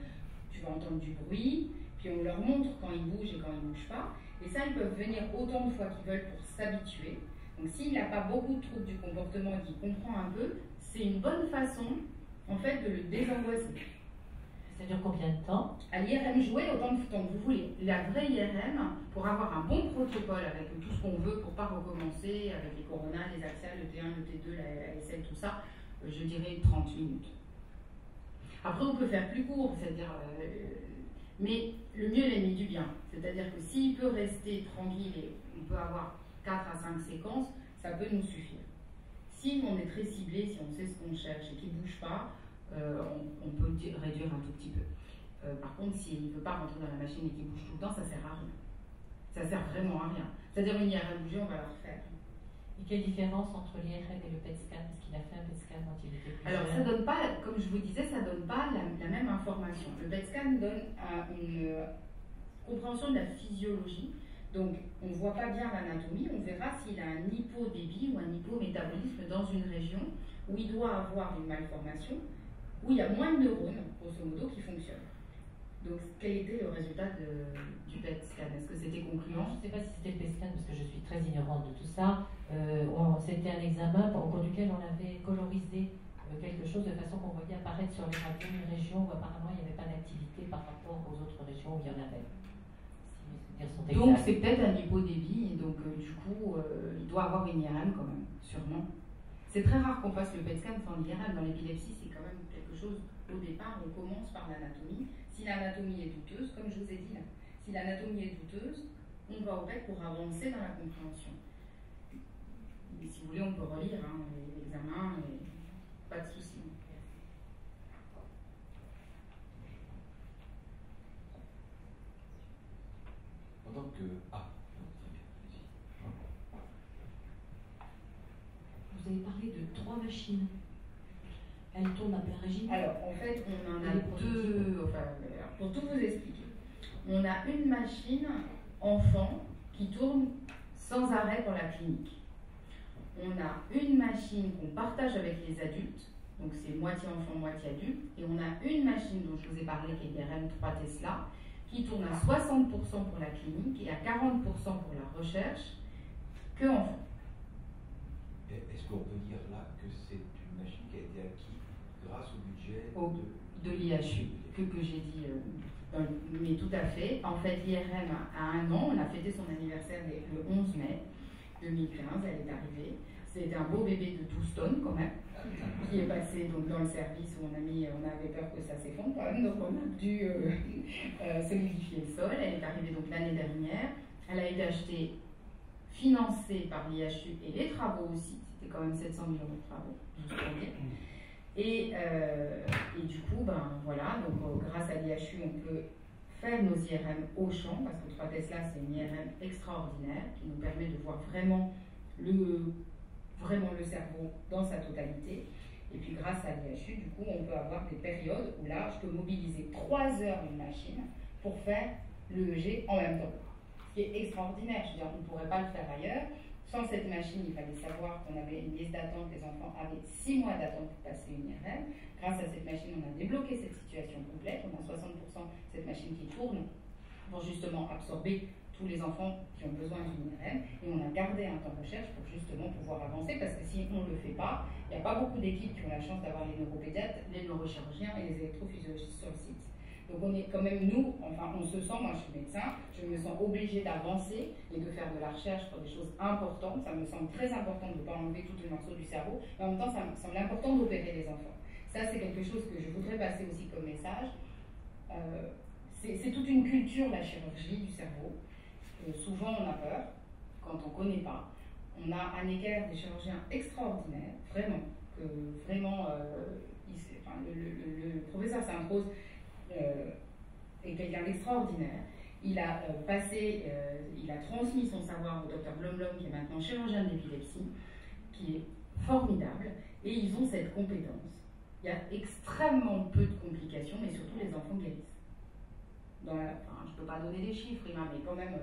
tu vas entendre du bruit, puis on leur montre quand ils bougent et quand ils ne bougent pas, et ça ils peuvent venir autant de fois qu'ils veulent pour s'habituer. Donc s'il n'a pas beaucoup de troubles du comportement et qu'il comprend un peu, c'est une bonne façon en fait de le désangoisser. Ça dure combien de temps? À l'IRM jouée, autant de temps que vous voulez. La vraie IRM, pour avoir un bon protocole avec tout ce qu'on veut pour ne pas recommencer, avec les coronas, les axiales, le T1, le T2, la SL, tout ça, je dirais 30 minutes. Après, on peut faire plus court, c'est-à-dire... mais le mieux l'ennemi du bien. C'est-à-dire que s'il peut rester tranquille et on peut avoir 4 à 5 séquences, ça peut nous suffire. Si on est très ciblé, si on sait ce qu'on cherche et qu'il ne bouge pas, on peut réduire un tout petit peu. Par contre, s'il ne veut pas rentrer dans la machine et qu'il bouge tout le temps, ça ne sert à rien. Ça sert vraiment à rien. C'est-à-dire une IRM bougée, on va la refaire. Et quelle différence entre l'IRM et le PET scan? Parce qu'il a fait un PET scan quand il était plus Alors, jeune. ça donne pas, comme je vous disais, ça donne pas la même information. Le PET scan donne une compréhension de la physiologie. Donc, on ne voit pas bien l'anatomie, on verra s'il a un hypodébit ou un hypométabolisme dans une région où il doit avoir une malformation, où il y a moins de neurones, grosso modo, qui fonctionnent. Donc, quel était le résultat du PET scan? Est-ce que c'était concluant? Je ne sais pas si c'était le PET scan parce que je suis très ignorante de tout ça. C'était un examen au cours duquel on avait colorisé quelque chose de façon qu'on voyait apparaître sur les radios une région où apparemment il n'y avait pas d'activité par rapport aux autres régions où il y en avait. Donc c'est peut-être un hypodébit, et donc du coup il doit avoir une IRM quand même, sûrement. C'est très rare qu'on fasse le PET scan sans l'IRM. Dans l'épilepsie, c'est quand même quelque chose, au départ, on commence par l'anatomie. Si l'anatomie est douteuse, comme je vous ai dit là, si l'anatomie est douteuse, on va au PET pour avancer dans la compréhension. Et si vous voulez, on peut relire l'examen, pas de souci. Pendant que... Ah, vous avez parlé de 3 machines. Elles tournent à plein régime. Alors, en fait, on en a deux. Enfin, pour tout vous expliquer, on a une machine enfant qui tourne sans arrêt pour la clinique. On a une machine qu'on partage avec les adultes, donc c'est moitié enfant, moitié adulte. Et on a une machine dont je vous ai parlé, qui est l'IRM 3 Tesla, qui tourne à 60% pour la clinique et à 40% pour la recherche, que enfant. est-ce qu'on peut dire là que c'est une machine qui a été acquise grâce au budget de l'IHU, que j'ai dit, mais tout à fait. En fait, l'IRM a 1 an, on a fêté son anniversaire le 11 mai 2015, elle est arrivée. C'était un beau bébé de 12 tonnes quand même, qui est passé donc, dans le service où on avait peur que ça s'effondre quand même, donc on a dû solidifier le sol. Elle est arrivée donc l'année dernière, elle a été achetée, financée par l'IHU et les travaux aussi, c'était quand même 700 000 € de travaux, juste pour dire. Et du coup, ben voilà, donc grâce à l'IHU, on peut faire nos IRM au champ, parce que 3 Tesla, c'est une IRM extraordinaire qui nous permet de voir vraiment le cerveau dans sa totalité. Et puis grâce à l'IHU, du coup, on peut avoir des périodes où là, je peux mobiliser 3 heures d'une machine pour faire l'EEG en même temps. Ce qui est extraordinaire, je veux dire, on ne pourrait pas le faire ailleurs. Sans cette machine, il fallait savoir qu'on avait une liste d'attente, les enfants avaient 6 mois d'attente pour passer une IRM. Grâce à cette machine, on a débloqué cette situation complète. On a 60% de cette machine qui tourne pour justement absorber tous les enfants qui ont besoin d'une IRM. Et on a gardé un temps de recherche pour justement pouvoir avancer, parce que si on ne le fait pas, il n'y a pas beaucoup d'équipes qui ont la chance d'avoir les neuropédiatres, les neurochirurgiens et les électrophysiologistes sur le site. Donc on est quand même, nous, enfin on se sent, moi je suis médecin, je me sens obligée d'avancer et de faire de la recherche pour des choses importantes. Ça me semble très important de ne pas enlever tout le morceau du cerveau, mais en même temps ça me semble important d'opérer les enfants. Ça c'est quelque chose que je voudrais passer aussi comme message. C'est toute une culture, la chirurgie du cerveau. Souvent on a peur quand on ne connaît pas. On a à Necker des chirurgiens extraordinaires, vraiment, le professeur Saint-Rose est quelqu'un d'extraordinaire. Il a il a transmis son savoir au docteur Blom-Blom, qui est maintenant chirurgien de l'épilepsie, qui est formidable, et ils ont cette compétence. Il y a extrêmement peu de complications, mais surtout les enfants guérissent. Je ne peux pas donner des chiffres, Rima, mais quand même,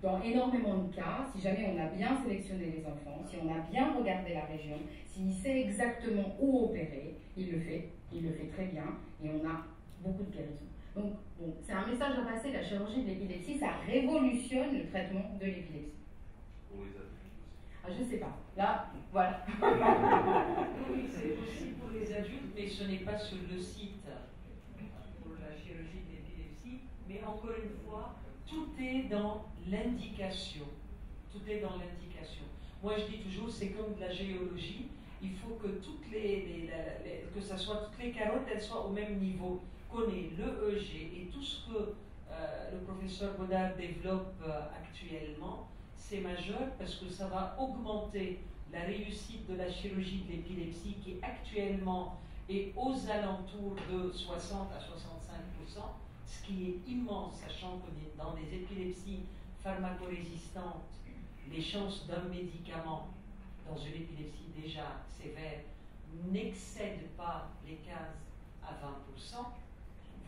dans énormément de cas, si jamais on a bien sélectionné les enfants, si on a bien regardé la région, s'il sait exactement où opérer, il le fait très bien, et on a beaucoup de guérisons. Donc, bon, c'est un message à passer, la chirurgie de l'épilepsie, ça révolutionne le traitement de l'épilepsie. Pour les adultes aussi. Ah, je sais pas. Là, voilà. Oui, c'est aussi pour les adultes, mais ce n'est pas sur le site pour la chirurgie de l'épilepsie, mais encore une fois, tout est dans l'indication. Tout est dans l'indication. Moi, je dis toujours, c'est comme de la géologie. Il faut que que ça soit toutes les carottes, elles soient au même niveau. Qu'on ait l'EEG et tout ce que le professeur Godard développe actuellement, c'est majeur parce que ça va augmenter la réussite de la chirurgie de l'épilepsie qui actuellement est aux alentours de 60 à 65%, ce qui est immense, sachant que dans des épilepsies pharmacorésistantes, les chances d'un médicament dans une épilepsie déjà sévère n'excèdent pas les 15 à 20%.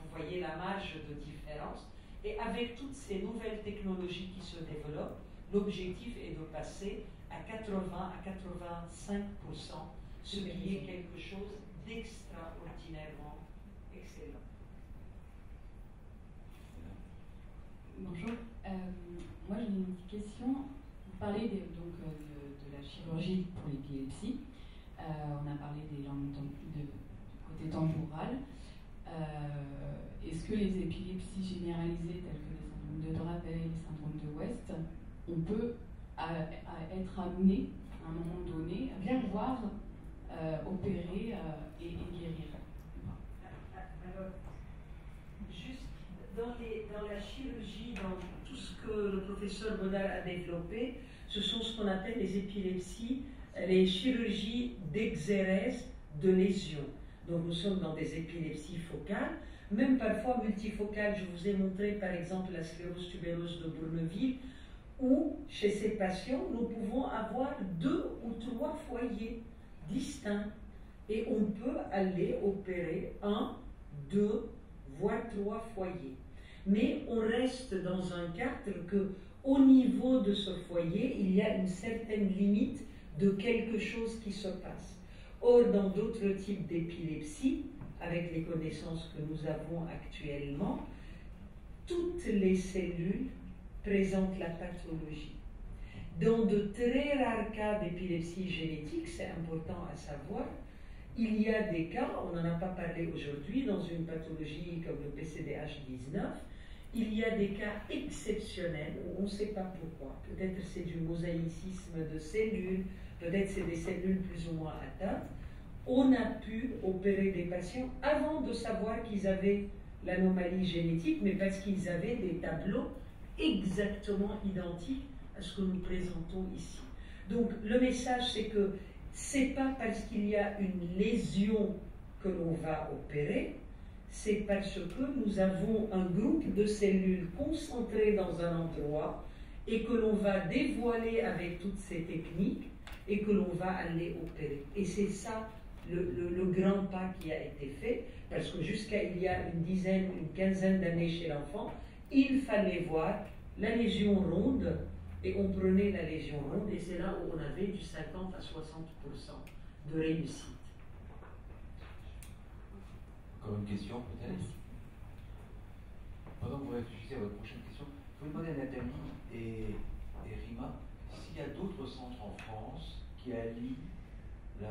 Vous voyez la marge de différence. Et avec toutes ces nouvelles technologies qui se développent, l'objectif est de passer à 80 à 85%, ce qui est quelque chose d'extraordinairement excellent. Bonjour. Moi, j'ai une petite question. Vous parlez de la chirurgie pour l'épilepsie. On a parlé du côté temporal. Est-ce que les épilepsies généralisées, telles que les syndromes de Dravet, les syndromes de West, on peut être amené, à un moment donné, à pouvoir opérer et guérir? Alors, juste dans la chirurgie, dans tout ce que le professeur Godard a développé, ce sont ce qu'on appelle les épilepsies, les chirurgies d'exérèse de lésions. Donc nous sommes dans des épilepsies focales, même parfois multifocales. Je vous ai montré par exemple la sclérose tubereuse de Bourneville, où chez ces patients, nous pouvons avoir 2 ou 3 foyers distincts. Et on peut aller opérer 1, 2, voire 3 foyers. Mais on reste dans un cadre que, au niveau de ce foyer, il y a une certaine limite de quelque chose qui se passe. Or, dans d'autres types d'épilepsie, avec les connaissances que nous avons actuellement, toutes les cellules présentent la pathologie. Dans de très rares cas d'épilepsie génétique, c'est important à savoir, il y a des cas, on n'en a pas parlé aujourd'hui, dans une pathologie comme le PCDH19, il y a des cas exceptionnels où on ne sait pas pourquoi. Peut-être c'est du mosaïcisme de cellules, peut-être c'est des cellules plus ou moins atteintes. On a pu opérer des patients avant de savoir qu'ils avaient l'anomalie génétique, mais parce qu'ils avaient des tableaux exactement identiques à ce que nous présentons ici. Donc le message, c'est que c'est pas parce qu'il y a une lésion que l'on va opérer, c'est parce que nous avons un groupe de cellules concentrées dans un endroit et que l'on va dévoiler avec toutes ces techniques et que l'on va aller opérer. Et c'est ça le grand pas qui a été fait, parce que jusqu'à il y a une quinzaine d'années chez l'enfant, il fallait voir la lésion ronde, et on prenait la lésion ronde, et c'est là où on avait du 50 à 60% de réussite. Encore une question peut-être? Pendant que vous réfléchissez à votre prochaine question, vous pouvez demander à Nathalie et Rima s'il y a d'autres centres en France qui allient la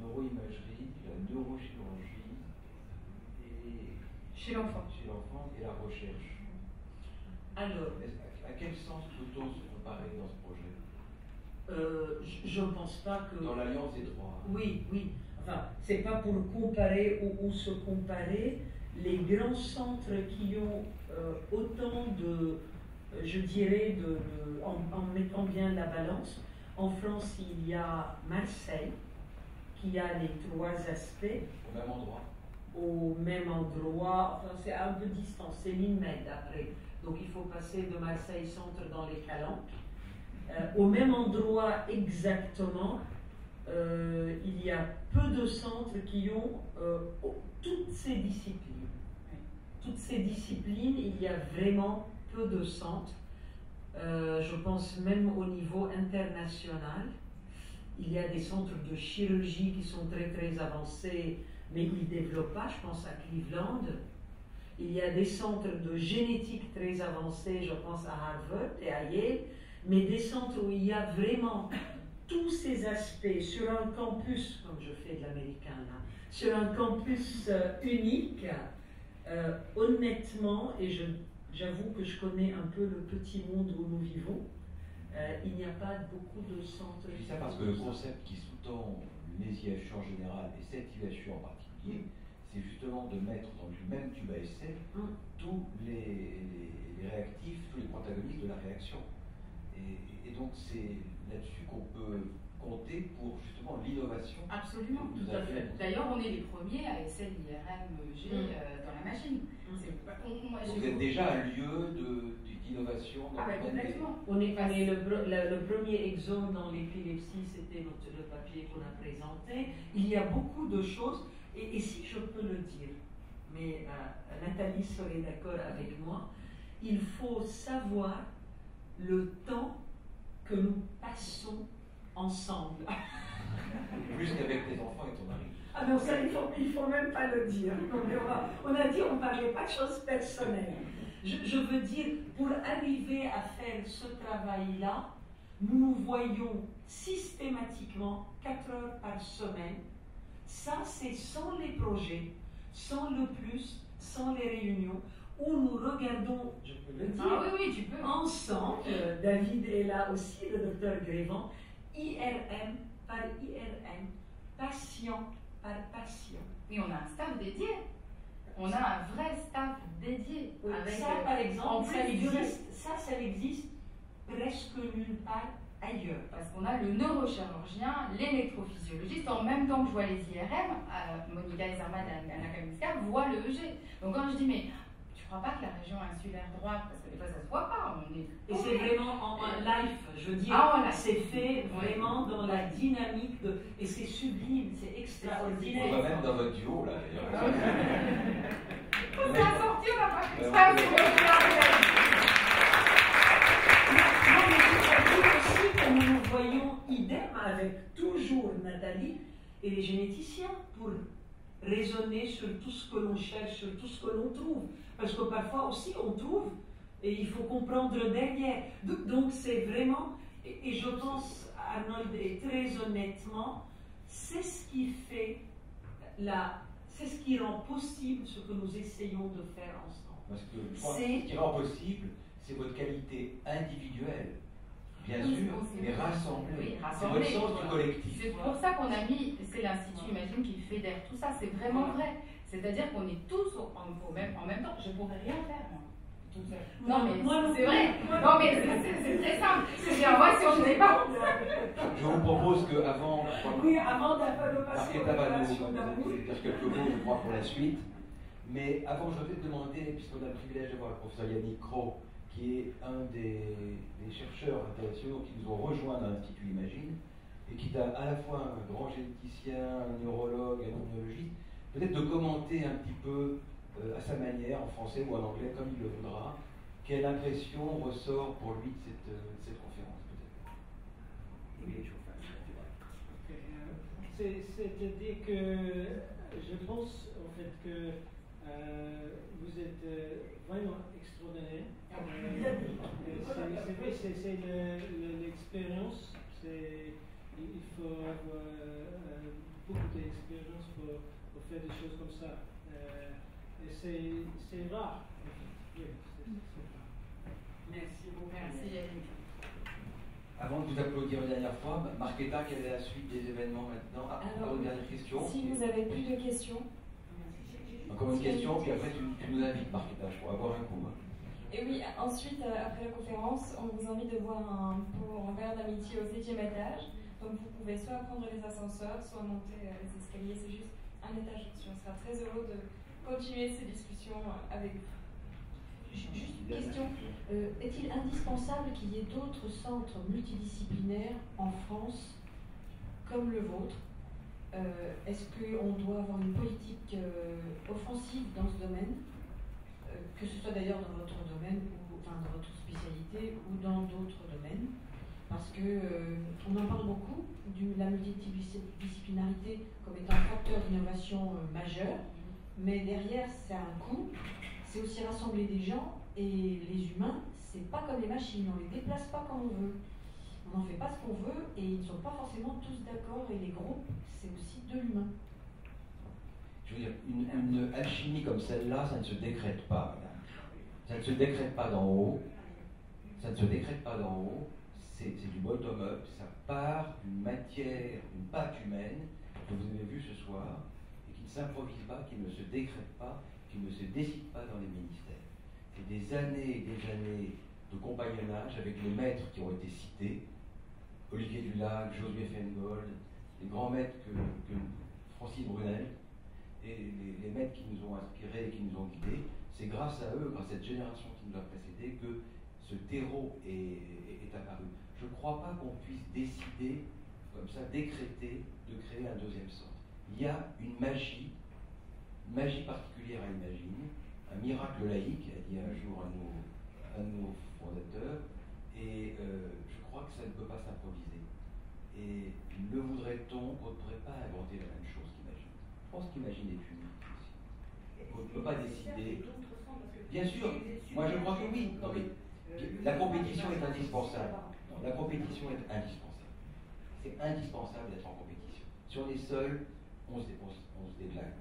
neuroimagerie, la neurochirurgie et Chez l'enfant et la recherche. Alors, à quel sens peut-on se comparer dans ce projet? Je ne pense pas que... Dans l'alliance des trois. Oui, oui. Enfin, c'est pas pour comparer ou se comparer. Les grands centres qui ont autant de, je dirais, en mettant bien la balance. En France, il y a Marseille, qui a les 3 aspects. Au même endroit? au même endroit, enfin c'est un peu distant, c'est l'INMED après. Donc il faut passer de Marseille Centre dans les Calanques. Au même endroit exactement, il y a peu de centres qui ont toutes ces disciplines. Toutes ces disciplines, il y a vraiment peu de centres. Je pense même au niveau international. Il y a des centres de chirurgie qui sont très très avancés, mais ils ne développent pas, je pense à Cleveland. Il y a des centres de génétique très avancés, je pense à Harvard et à Yale, mais des centres où il y a vraiment tous ces aspects sur un campus, comme je fais de l'américain là, sur un campus unique, honnêtement, et j'avoue que je connais un peu le petit monde où nous vivons, il n'y a pas beaucoup de centres. Je dis ça parce que le concept qui sous-tend l'ISIHU en général et cette ISIHU en particulier, c'est justement de mettre dans le même tube à essai tous les réactifs, tous les protagonistes de la réaction. Et donc c'est là-dessus qu'on peut compter pour justement l'innovation. Absolument, tout à fait. D'ailleurs, on est les premiers à essayer l'IRM-G dans la machine. Vous êtes déjà un lieu d'innovation. Complètement. On est le premier exemple dans l'épilepsie, c'était le papier qu'on a présenté. Il y a beaucoup de choses, et si je peux le dire, mais Nathalie serait d'accord avec moi, il faut savoir le temps que nous passons ensemble. Plus qu'avec tes enfants et ton mari. Ah non, ça, il faut même pas le dire. On a dit on ne parlait pas de choses personnelles. Je veux dire, pour arriver à faire ce travail-là, nous nous voyons systématiquement 4 heures par semaine. Ça, c'est sans les projets, sans le plus, sans les réunions, où nous regardons, je peux le dire, oui, tu peux. ensemble, David est là aussi, le docteur Grévin, IRM par IRM, patient par patient. Et on a un staff dédié. On a un vrai staff dédié. Oui, avec ça, par exemple, ça existe existe presque nulle part ailleurs. Parce qu'on a le neurochirurgien, l'électrophysiologiste, en même temps que je vois les IRM, Monica Ezerman et Anna Kaminska voient le EG. Donc quand je dis, mais tu crois pas que la région insulaire droite, parce que des fois ça se voit pas, on est... Et c'est vraiment en live, je veux dire, c'est fait vraiment dans la dynamique, et c'est sublime, c'est extraordinaire. On va même dans votre duo là d'ailleurs. On s'est sorti, on n'a pas fait ça, Non, mais c'est aussi que nous nous voyons idem avec toujours Nathalie et les généticiens pour raisonner sur tout ce que l'on cherche, sur tout ce que l'on trouve. Parce que parfois aussi on trouve et il faut comprendre derrière. Donc c'est vraiment, et je pense, Arnold, et très honnêtement, c'est ce qui fait c'est ce qui rend possible ce que nous essayons de faire ensemble. Parce que je crois que ce qui rend possible, c'est votre qualité individuelle, bien sûr, mais rassemblée. Oui, c'est votre sens du collectif. C'est pour ça qu'on a mis, c'est l'Institut Imagine qui fédère tout ça, c'est vraiment vrai. C'est-à-dire qu'on est tous en même temps. Je ne pourrais rien faire, moi. Non, mais c'est vrai. Non, mais c'est très simple. C'est-à-dire, moi, si on ne sait pas. Je vous propose qu'avant. Oui, avant de passer à dire quelques mots, je crois, pour la suite. Mais avant, je vais te demander, puisqu'on a le privilège d'avoir le professeur Yannick Cros, qui est un des chercheurs internationaux qui nous ont rejoints dans l'Institut Imagine, et qui est à la fois un grand généticien, un neurologue, un immunologiste, peut-être de commenter un petit peu à sa manière, en français ou en anglais, comme il le voudra, quelle impression ressort pour lui de cette conférence, peut-être. C'est-à-dire que je pense en fait que vous êtes vraiment extraordinaire. C'est vrai, c'est l'expérience. Il faut avoir beaucoup d'expérience pour faire des choses comme ça. Et c'est rare. Oui, c'est rare. Merci beaucoup. Merci Yannick. Avant de vous applaudir une dernière fois, Markéta, quelle est la suite des événements maintenant? Encore une dernière question. Si vous avez plus de questions. Encore une question, puis après tu nous invites, Markéta, pour avoir un coup. Et oui, ensuite, après la conférence, on vous invite de voir un verre d'amitié au 7e étage. Donc vous pouvez soit prendre les ascenseurs, soit monter les escaliers. C'est juste un étage au-dessus. On sera très heureux de continuer ces discussions avec vous. Juste une question. Est-il indispensable qu'il y ait d'autres centres multidisciplinaires en France comme le vôtre? Est-ce qu'on doit avoir une politique offensive dans ce domaine, que ce soit d'ailleurs dans votre domaine, ou enfin dans votre spécialité, ou dans d'autres domaines? Parce que on en parle beaucoup de la multidisciplinarité comme étant un facteur d'innovation majeur, mais derrière c'est un coût. C'est aussi rassembler des gens, et les humains, c'est pas comme les machines, on les déplace pas comme on veut. On n'en fait pas ce qu'on veut, et ils ne sont pas forcément tous d'accord, et les groupes, c'est aussi de l'humain. Je veux dire, une alchimie comme celle-là, ça ne se décrète pas, madame. Ça ne se décrète pas d'en haut. Ça ne se décrète pas d'en haut. C'est du bottom-up. Ça part d'une matière, d'une pâte humaine que vous avez vue ce soir, et qui ne s'improvise pas, qui ne se décrète pas, qui ne se décide pas dans les ministères. C'est des années et des années de compagnonnage avec les maîtres qui ont été cités, Olivier Dulac, Josué Feingold, les grands maîtres que Francis Brunel, et les maîtres qui nous ont inspirés et qui nous ont guidés. C'est grâce à eux, grâce à cette génération qui nous a précédés, que ce terreau est apparu. Je ne crois pas qu'on puisse décider, comme ça, décréter, de créer un deuxième centre. Il y a une magie particulière à imaginer, un miracle laïque, a dit un jour un de nos fondateurs, et je crois que ça ne peut pas s'improviser. Et le voudrait-on, on ne pourrait pas inventer la même chose qu'Imagine. Je pense qu'Imagine est unique aussi. On ne peut pas décider. Bien sûr, moi je crois que oui. Non, mais la compétition est indispensable. Non, la compétition est indispensable. C'est indispensable d'être en compétition. Si on est seul, on se déglingue.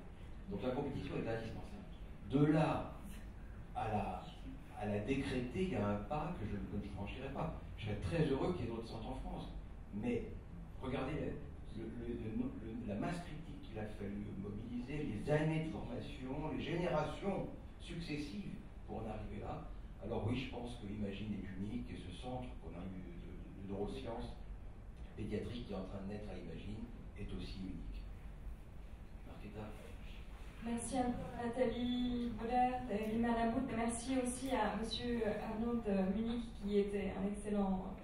Donc la compétition est indispensable. De là à la décréter, il y a un pas que je ne franchirai pas. Je serais très heureux qu'il y ait d'autres centres en France. Mais regardez la masse critique qu'il a fallu mobiliser, les années de formation, les générations successives pour en arriver là. Alors oui, je pense que Imagine est unique, et ce centre qu'on a eu de neurosciences pédiatriques qui est en train de naître à Imagine est aussi unique. Marqueta. Merci à Nathalie Bollert et Lina Lamout. Merci aussi à M. Arnaud de Munich qui était un excellent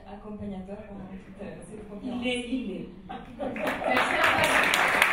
accompagnateur pendant toute cette conférence. Il est. Merci à vous.